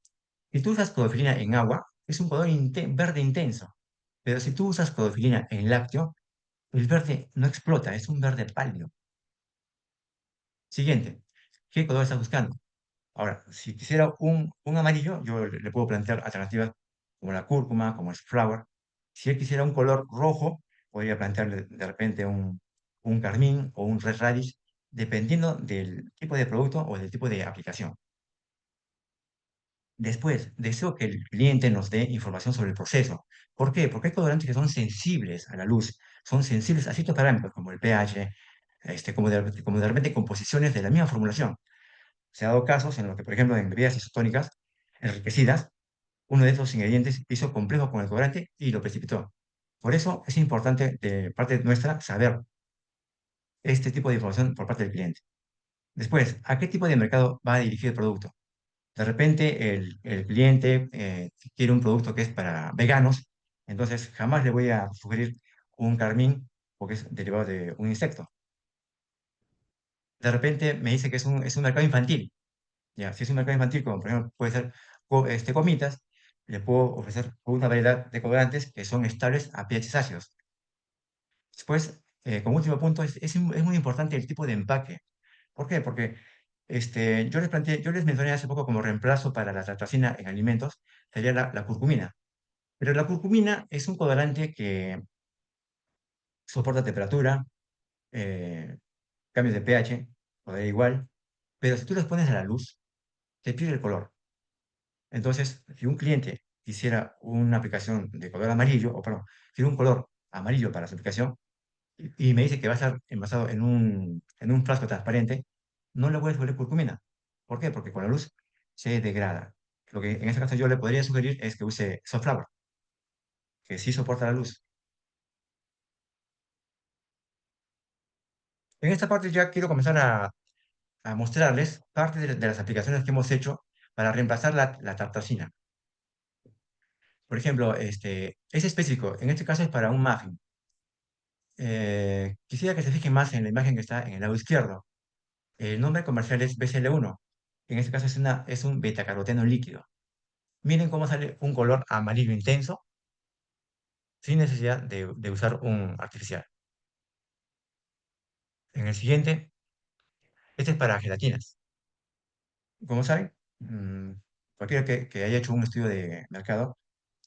Si tú usas clorofilina en agua, es un color verde intenso. Pero si tú usas clorofilina en lácteo, el verde no explota, es un verde pálido. Siguiente, ¿qué color estás buscando? Ahora, si quisiera un amarillo, yo le puedo plantear alternativas como la cúrcuma, como el flower. Si él quisiera un color rojo, podría plantearle de repente un carmín o un red radish, dependiendo del tipo de producto o del tipo de aplicación. Después, deseo que el cliente nos dé información sobre el proceso. ¿Por qué? Porque hay colorantes que son sensibles a la luz, son sensibles a ciertos parámetros como el pH, como de repente composiciones de la misma formulación. Se ha dado casos en los que, por ejemplo, en bebidas isotónicas enriquecidas, uno de esos ingredientes hizo complejo con el colorante y lo precipitó. Por eso es importante de parte nuestra saber este tipo de información por parte del cliente. Después, ¿a qué tipo de mercado va a dirigir el producto? De repente el cliente quiere un producto que es para veganos, entonces jamás le voy a sugerir un carmín porque es derivado de un insecto. De repente me dice que es un mercado infantil. Ya, si es un mercado infantil, como por ejemplo puede ser gomitas, le puedo ofrecer una variedad de colorantes que son estables a pH ácidos. Después, como último punto, es muy importante el tipo de empaque. ¿Por qué? Porque yo les mencioné hace poco como reemplazo para la tartracina en alimentos, sería la curcumina. Pero la curcumina es un colorante que soporta temperatura, eh, cambios de pH, poder igual, pero si tú los pones a la luz, te pierde el color. Entonces, si un cliente quisiera una aplicación de color amarillo, o perdón, quiere un color amarillo para su aplicación, y me dice que va a estar envasado en un frasco transparente, no le voy a sugerir curcumina. ¿Por qué? Porque con la luz se degrada. Lo que en este caso yo le podría sugerir es que use Softflower, que sí soporta la luz. En esta parte ya quiero comenzar a mostrarles parte de las aplicaciones que hemos hecho para reemplazar la tartacina. Por ejemplo, es específico, en este caso es para un muffin. Quisiera que se fijen más en la imagen que está en el lado izquierdo. El nombre comercial es BCL1. En este caso es un betacaroteno líquido. Miren cómo sale un color amarillo intenso. sin necesidad de usar un artificial. En el siguiente, este es para gelatinas. Como saben, cualquiera que haya hecho un estudio de mercado,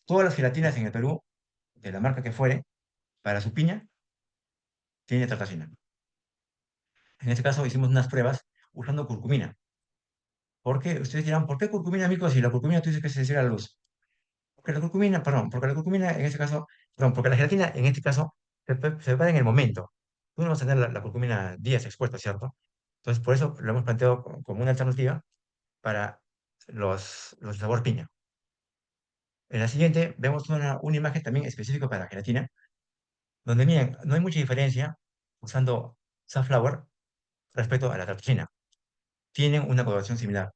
todas las gelatinas en el Perú, de la marca que fuere, para su piña, tiene tartacina. En este caso hicimos unas pruebas usando curcumina. ¿Por qué? Ustedes dirán, ¿por qué curcumina, amigos? Si la curcumina tú dices que se sensible a la luz. Porque la curcumina, perdón, porque la curcumina en este caso, perdón, porque la gelatina en este caso se prepara en el momento. Tú no vas a tener la curcumina días expuesta, ¿cierto? Entonces, por eso lo hemos planteado como una alternativa para los de sabor piña. En la siguiente vemos una imagen también específica para la gelatina, donde miren, no hay mucha diferencia usando safflower respecto a la tartufina. Tienen una coloración similar.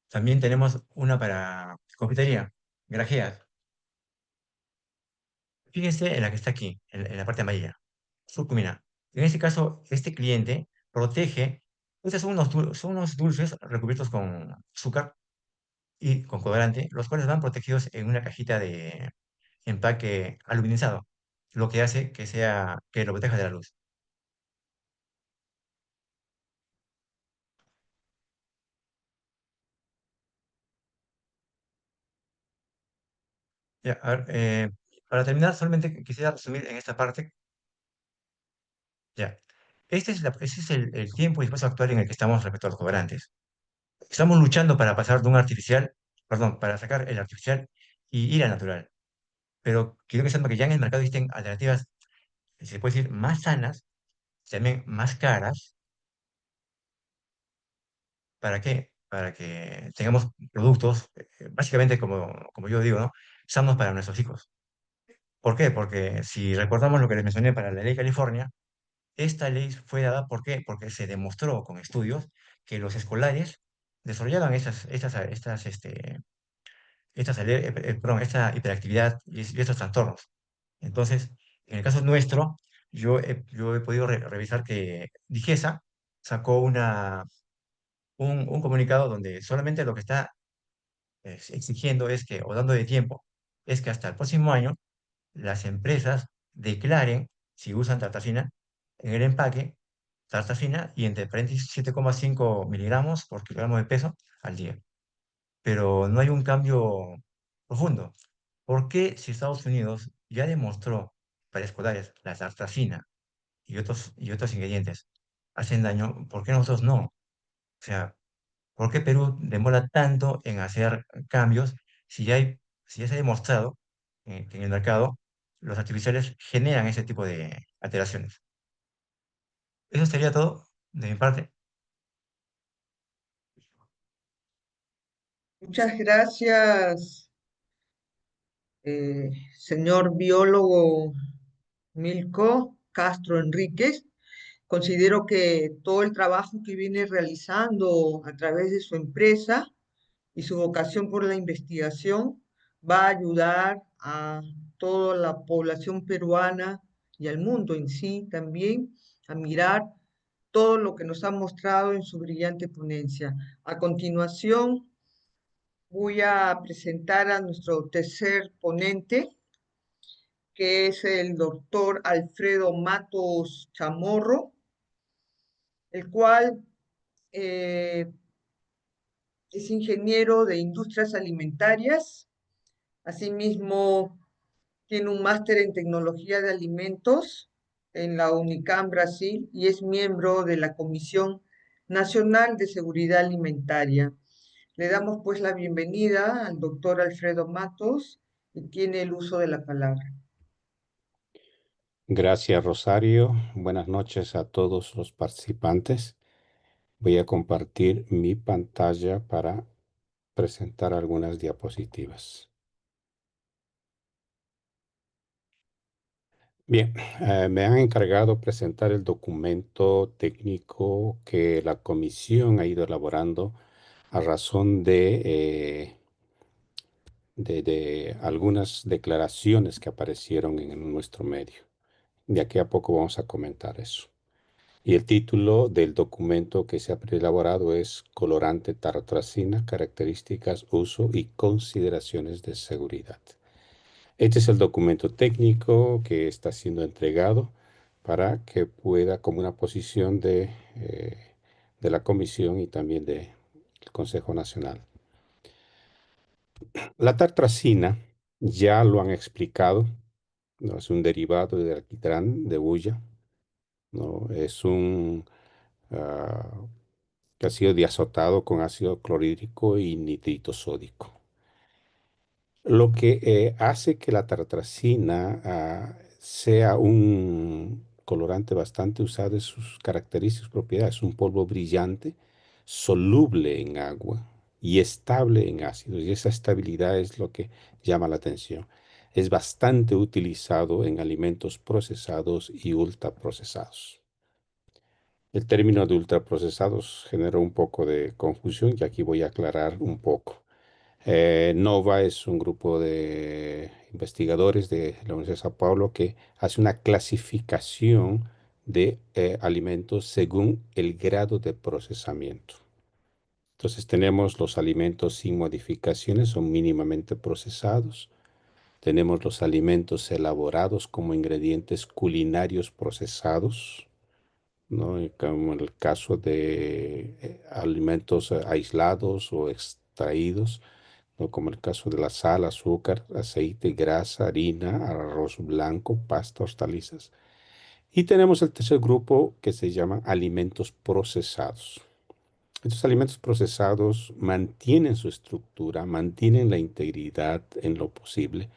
También tenemos una para confitería, grajeas. Fíjense en la que está aquí, en la parte amarilla. Curcumina. En este caso, este cliente protege, estos son unos dulces recubiertos con azúcar y con colorante, los cuales van protegidos en una cajita de empaque aluminizado, lo que hace que lo proteja de la luz. Ya, a ver, para terminar, solamente quisiera resumir en esta parte. Ya. Este es el tiempo y espacio actual en el que estamos respecto a los colorantes. Estamos luchando para pasar de un artificial, perdón, para sacar el artificial y ir al natural. Pero quiero que sepan que ya en el mercado existen alternativas, se puede decir, más sanas, también más caras. ¿Para qué? Para que tengamos productos, básicamente, como yo digo, ¿no? Sanos para nuestros hijos. ¿Por qué? Porque si recordamos lo que les mencioné para la ley California, esta ley fue dada, ¿por qué? Porque se demostró con estudios que los escolares desarrollaban esta hiperactividad y estos trastornos. Entonces, en el caso nuestro, yo he podido revisar que Digesa sacó un comunicado donde solamente lo que está exigiendo es que, o dando de tiempo, es que hasta el próximo año las empresas declaren si usan tartafina en el empaque, tartafina y entre paréntesis 7,5 miligramos por kilogramo de peso al día. Pero no hay un cambio profundo. ¿Por qué si Estados Unidos ya demostró para escolares la tartafina y otros ingredientes hacen daño, por qué nosotros no? O sea, ¿por qué Perú demora tanto en hacer cambios si ya se ha demostrado que en el mercado los artificiales generan ese tipo de alteraciones? Eso sería todo de mi parte. Muchas gracias, señor biólogo Milko Castro Enríquez. Considero que todo el trabajo que viene realizando a través de su empresa y su vocación por la investigación va a ayudar a toda la población peruana y al mundo en sí también a mirar todo lo que nos ha mostrado en su brillante ponencia. A continuación, voy a presentar a nuestro tercer ponente, que es el doctor Alfredo Matos Chamorro, el cual eh, es ingeniero de industrias alimentarias. Asimismo, tiene un máster en tecnología de alimentos en la UNICAM Brasil y es miembro de la Comisión Nacional de Seguridad Alimentaria. Le damos pues la bienvenida al doctor Alfredo Matos y tiene el uso de la palabra. Gracias, Rosario. Buenas noches a todos los participantes. Voy a compartir mi pantalla para presentar algunas diapositivas. Bien, me han encargado presentar el documento técnico que la comisión ha ido elaborando a razón de algunas declaraciones que aparecieron en nuestro medio. De aquí a poco vamos a comentar eso. Y el título del documento que se ha preelaborado es Colorante tartrazina, características, uso y consideraciones de seguridad. Este es el documento técnico que está siendo entregado para que pueda, como una posición de la Comisión y también del Consejo Nacional. La tartracina, ya lo han explicado, ¿no? Es un derivado del alquitrán de bulla, ¿no? Es un que ha sido diazotado con ácido clorhídrico y nitrito sódico. Lo que hace que la tartracina sea un colorante bastante usado es sus características, propiedades. Es un polvo brillante, soluble en agua y estable en ácidos. Y esa estabilidad es lo que llama la atención. Es bastante utilizado en alimentos procesados y ultraprocesados. El término de ultraprocesados generó un poco de confusión y aquí voy a aclarar un poco. NOVA es un grupo de investigadores de la Universidad de Sao Paulo que hace una clasificación de alimentos según el grado de procesamiento. Entonces tenemos los alimentos sin modificaciones, son mínimamente procesados. Tenemos los alimentos elaborados como ingredientes culinarios procesados, ¿no? Como en el caso de alimentos aislados o extraídos, ¿no? Como el caso de la sal, azúcar, aceite, grasa, harina, arroz blanco, pasta, hortalizas. Y tenemos el tercer grupo que se llaman alimentos procesados. Estos alimentos procesados mantienen su estructura, mantienen la integridad en lo posible,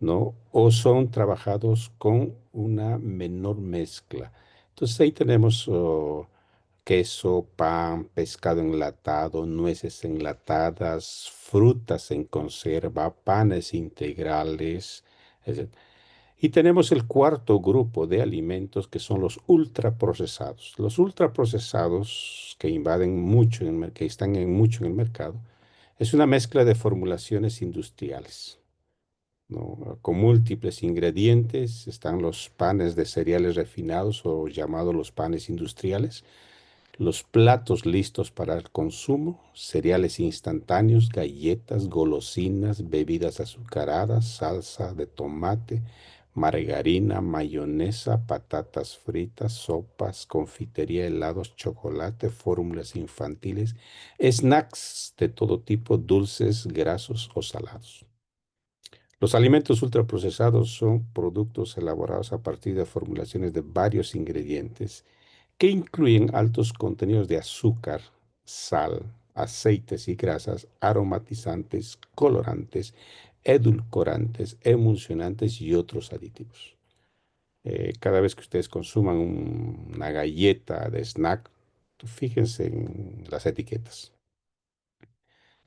¿no? O son trabajados con una menor mezcla. Entonces ahí tenemos queso, pan, pescado enlatado, nueces enlatadas, frutas en conserva, panes integrales, etc. Y tenemos el cuarto grupo de alimentos que son los ultraprocesados. Los ultraprocesados que invaden mucho, que están mucho en el mercado, es una mezcla de formulaciones industriales, ¿no? Con múltiples ingredientes. Están los panes de cereales refinados o llamados los panes industriales, los platos listos para el consumo, cereales instantáneos, galletas, golosinas, bebidas azucaradas, salsa de tomate, margarina, mayonesa, patatas fritas, sopas, confitería, helados, chocolate, fórmulas infantiles, snacks de todo tipo, dulces, grasos o salados. Los alimentos ultraprocesados son productos elaborados a partir de formulaciones de varios ingredientes que incluyen altos contenidos de azúcar, sal, aceites y grasas, aromatizantes, colorantes, edulcorantes, emulsionantes y otros aditivos. Cada vez que ustedes consuman una galleta de snack, fíjense en las etiquetas.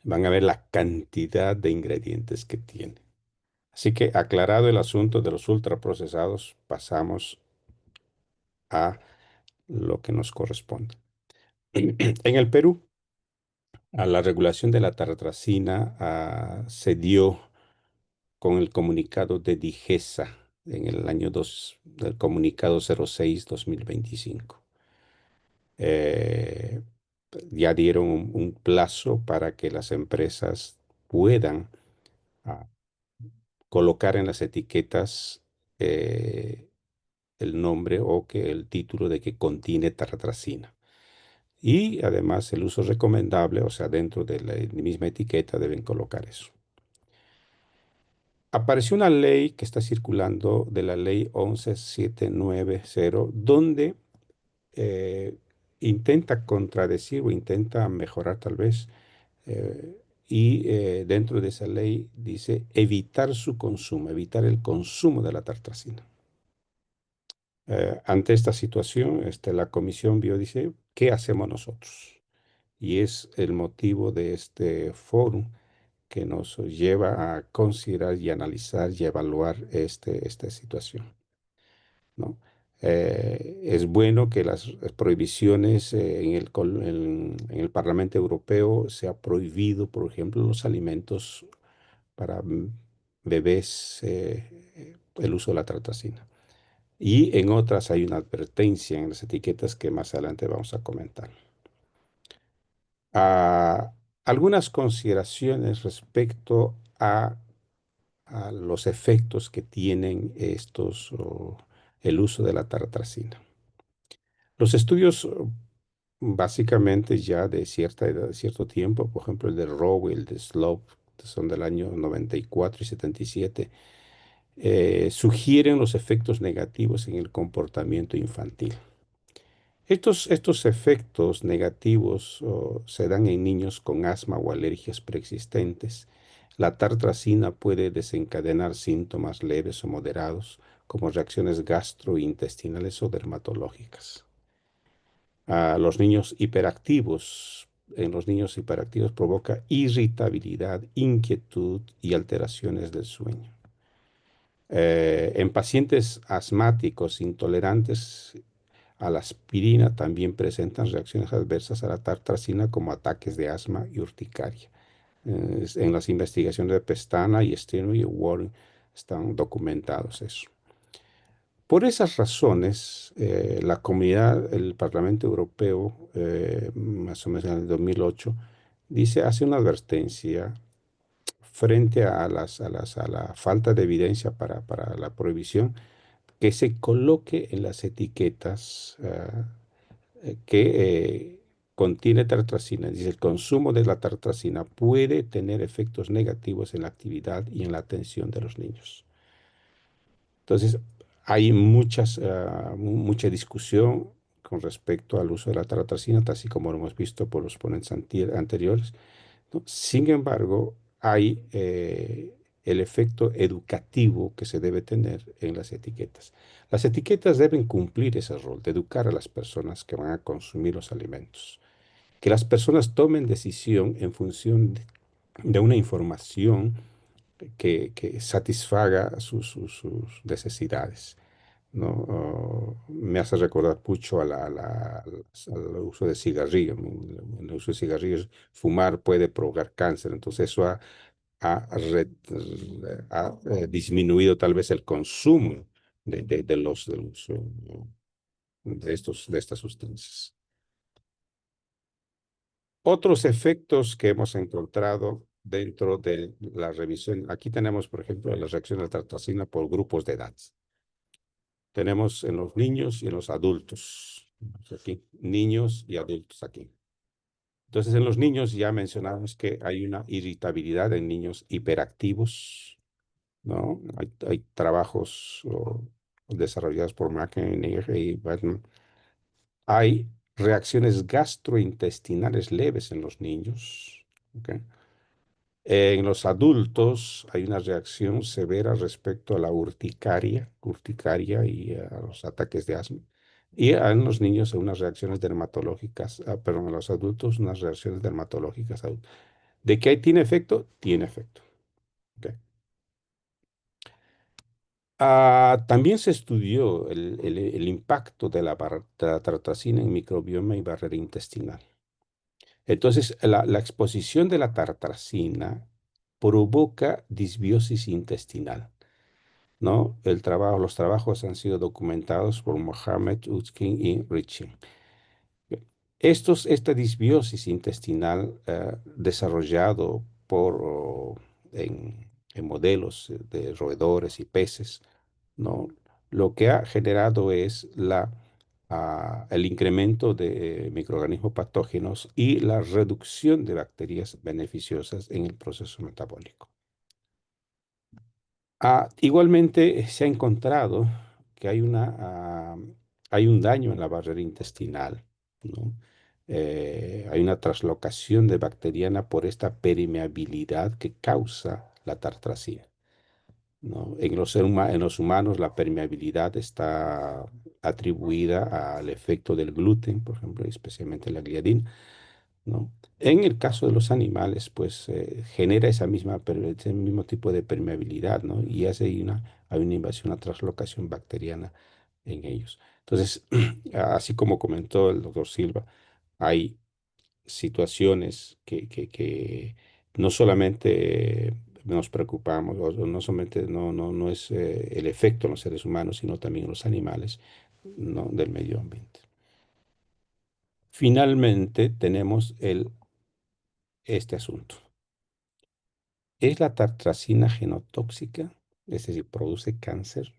Van a ver la cantidad de ingredientes que tiene. Así que aclarado el asunto de los ultraprocesados, pasamos a lo que nos corresponde. En el Perú, a la regulación de la tartracina se dio con el comunicado de DIGESA en el año del comunicado 06-2025. Eh, ya dieron un plazo para que las empresas puedan ah, colocar en las etiquetas el nombre o que el título de que contiene tartracina. Y además el uso recomendable, o sea, dentro de la misma etiqueta deben colocar eso. Apareció una ley que está circulando de la ley 11790, donde eh, intenta contradecir o intenta mejorar tal vez, eh, y dentro de esa ley dice evitar su consumo, evitar el consumo de la tartracina. Ante esta situación, la comisión vio, dice, ¿qué hacemos nosotros? Y es el motivo de este foro que nos lleva a considerar y analizar y evaluar esta situación, ¿no? Es bueno que las prohibiciones en el Parlamento Europeo se ha prohibido, por ejemplo, los alimentos para bebés, el uso de la tartacina. y en otras hay una advertencia en las etiquetas que más adelante vamos a comentar. Ah, algunas consideraciones respecto a los efectos que tienen estos, el uso de la tartracina. Los estudios básicamente ya de cierta edad, de cierto tiempo, por ejemplo el de Rowe y el de Slope, que son del año 94 y 77, sugieren los efectos negativos en el comportamiento infantil. Estos efectos negativos se dan en niños con asma o alergias preexistentes. La tartracina puede desencadenar síntomas leves o moderados, como reacciones gastrointestinales o dermatológicas. Los niños hiperactivos, en los niños hiperactivos provoca irritabilidad, inquietud y alteraciones del sueño. En pacientes asmáticos intolerantes a la aspirina también presentan reacciones adversas a la tartracina como ataques de asma y urticaria. En las investigaciones de Pestana y Steno y Warren están documentados eso. Por esas razones, la comunidad, el Parlamento Europeo, más o menos en el 2008, hace una advertencia frente a la falta de evidencia para la prohibición, que se coloque en las etiquetas que contiene tartracina. Dice, el consumo de la tartracina puede tener efectos negativos en la actividad y en la atención de los niños. Entonces, hay mucha discusión con respecto al uso de la tartracina, así como lo hemos visto por los ponentes anteriores, ¿no? Sin embargo, hay el efecto educativo que se debe tener en las etiquetas. Las etiquetas deben cumplir ese rol de educar a las personas que van a consumir los alimentos, que las personas tomen decisión en función de una información que satisfaga sus necesidades, ¿no? Me hace recordar mucho al uso de cigarrillos, ¿no? El uso de cigarrillos, fumar puede provocar cáncer, entonces eso ha disminuido tal vez el consumo de estas sustancias. Otros efectos que hemos encontrado dentro de la revisión, aquí tenemos, por ejemplo, la reacción de la tartracina por grupos de edad. Tenemos en los niños y en los adultos. Aquí, niños y adultos aquí. Entonces, en los niños ya mencionamos que hay una irritabilidad en niños hiperactivos, ¿no? Hay trabajos desarrollados por McEnany y Batman. Hay reacciones gastrointestinales leves en los niños, ¿ok? En los adultos hay una reacción severa respecto a la urticaria y a los ataques de asma. Y en los niños hay unas reacciones dermatológicas, perdón, en los adultos unas reacciones dermatológicas. ¿De qué tiene efecto? Tiene efecto. ¿Ok? También se estudió el impacto de de la tartracina en microbioma y barrera intestinal. Entonces, la exposición de la tartracina provoca disbiosis intestinal, ¿no? Los trabajos han sido documentados por Mohamed Utskin y Ritchie. Esta disbiosis intestinal desarrollado en modelos de roedores y peces, ¿no? Lo que ha generado es el incremento de microorganismos patógenos y la reducción de bacterias beneficiosas en el proceso metabólico. Igualmente se ha encontrado que hay un daño en la barrera intestinal, ¿no? Hay una traslocación de bacteriana por esta permeabilidad que causa la tartracina, ¿no? En los humanos la permeabilidad está atribuida al efecto del gluten, por ejemplo, especialmente la gliadina, ¿no? En el caso de los animales, pues genera ese mismo tipo de permeabilidad, ¿no? Y hay una invasión, una translocación bacteriana en ellos. Entonces, así como comentó el doctor Silva, hay situaciones que no solamente nos preocupamos, o no solamente no es el efecto en los seres humanos, sino también en los animales, ¿no? Del medio ambiente. Finalmente tenemos este asunto. ¿Es la tartrazina genotóxica? Es decir, ¿produce cáncer?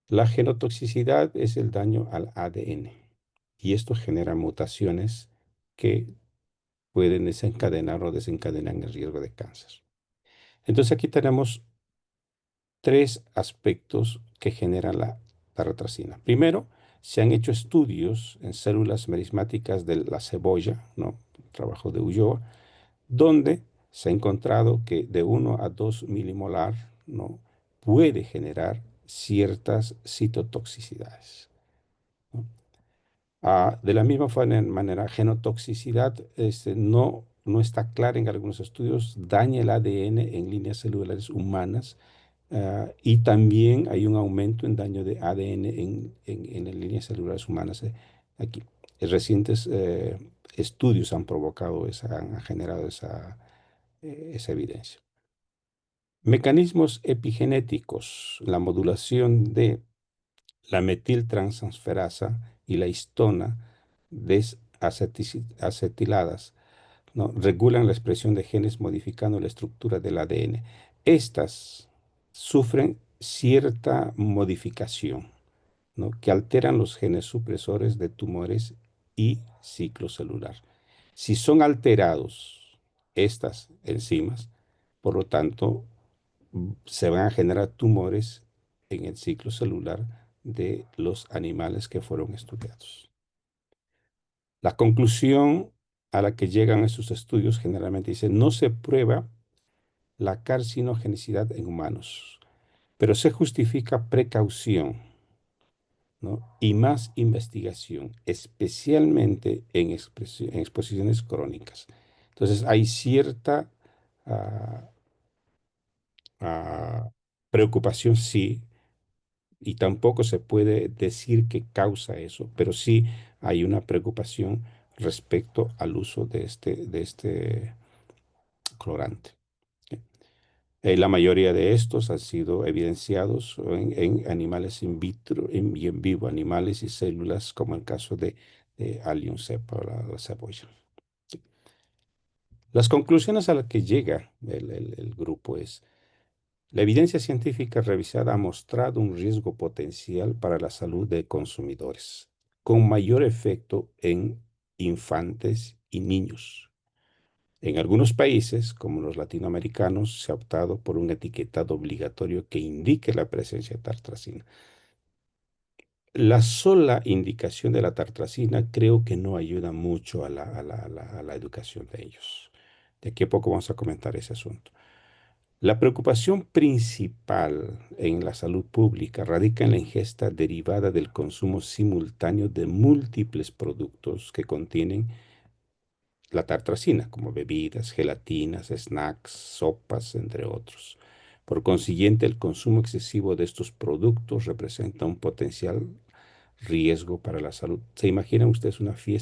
La genotoxicidad es el daño al ADN y esto genera mutaciones que pueden desencadenar o desencadenan el riesgo de cáncer. Entonces aquí tenemos tres aspectos que generan la tartracina. Primero, se han hecho estudios en células merismáticas de la cebolla, ¿no? Trabajo de Ulloa, donde se ha encontrado que de 1 a 2 milimolar, ¿no? Puede generar ciertas citotoxicidades, ¿no? De la misma manera, genotoxicidad no está clara en algunos estudios, daña el ADN en líneas celulares humanas, y también hay un aumento en daño de ADN en las líneas celulares humanas. Aquí, recientes estudios han han generado esa evidencia. Mecanismos epigenéticos, la modulación de la metiltransferasa y la histona desacetiladas, ¿no? Regulan la expresión de genes modificando la estructura del ADN. Estas sufren cierta modificación, ¿no? Que alteran los genes supresores de tumores y ciclo celular. Si son alterados estas enzimas, por lo tanto, se van a generar tumores en el ciclo celular de los animales que fueron estudiados. La conclusión a la que llegan estos estudios generalmente dice, no se prueba la carcinogenicidad en humanos, pero se justifica precaución, ¿no? Y más investigación, especialmente en exposiciones crónicas. Entonces hay cierta ah, preocupación, sí, y tampoco se puede decir que causa eso, pero sí hay una preocupación respecto al uso de este colorante. La mayoría de estos han sido evidenciados en animales in vitro y en vivo, animales y células, como el caso de Allium cepa, la cebolla. Las conclusiones a las que llega el grupo es: la evidencia científica revisada ha mostrado un riesgo potencial para la salud de consumidores, con mayor efecto en infantes y niños. En algunos países, como los latinoamericanos, se ha optado por un etiquetado obligatorio que indique la presencia de tartrazina. La sola indicación de la tartrazina creo que no ayuda mucho a la educación de ellos. De aquí a poco vamos a comentar ese asunto. La preocupación principal en la salud pública radica en la ingesta derivada del consumo simultáneo de múltiples productos que contienen la tartrazina, como bebidas, gelatinas, snacks, sopas, entre otros. Por consiguiente, el consumo excesivo de estos productos representa un potencial riesgo para la salud. ¿Se imaginan ustedes una fiesta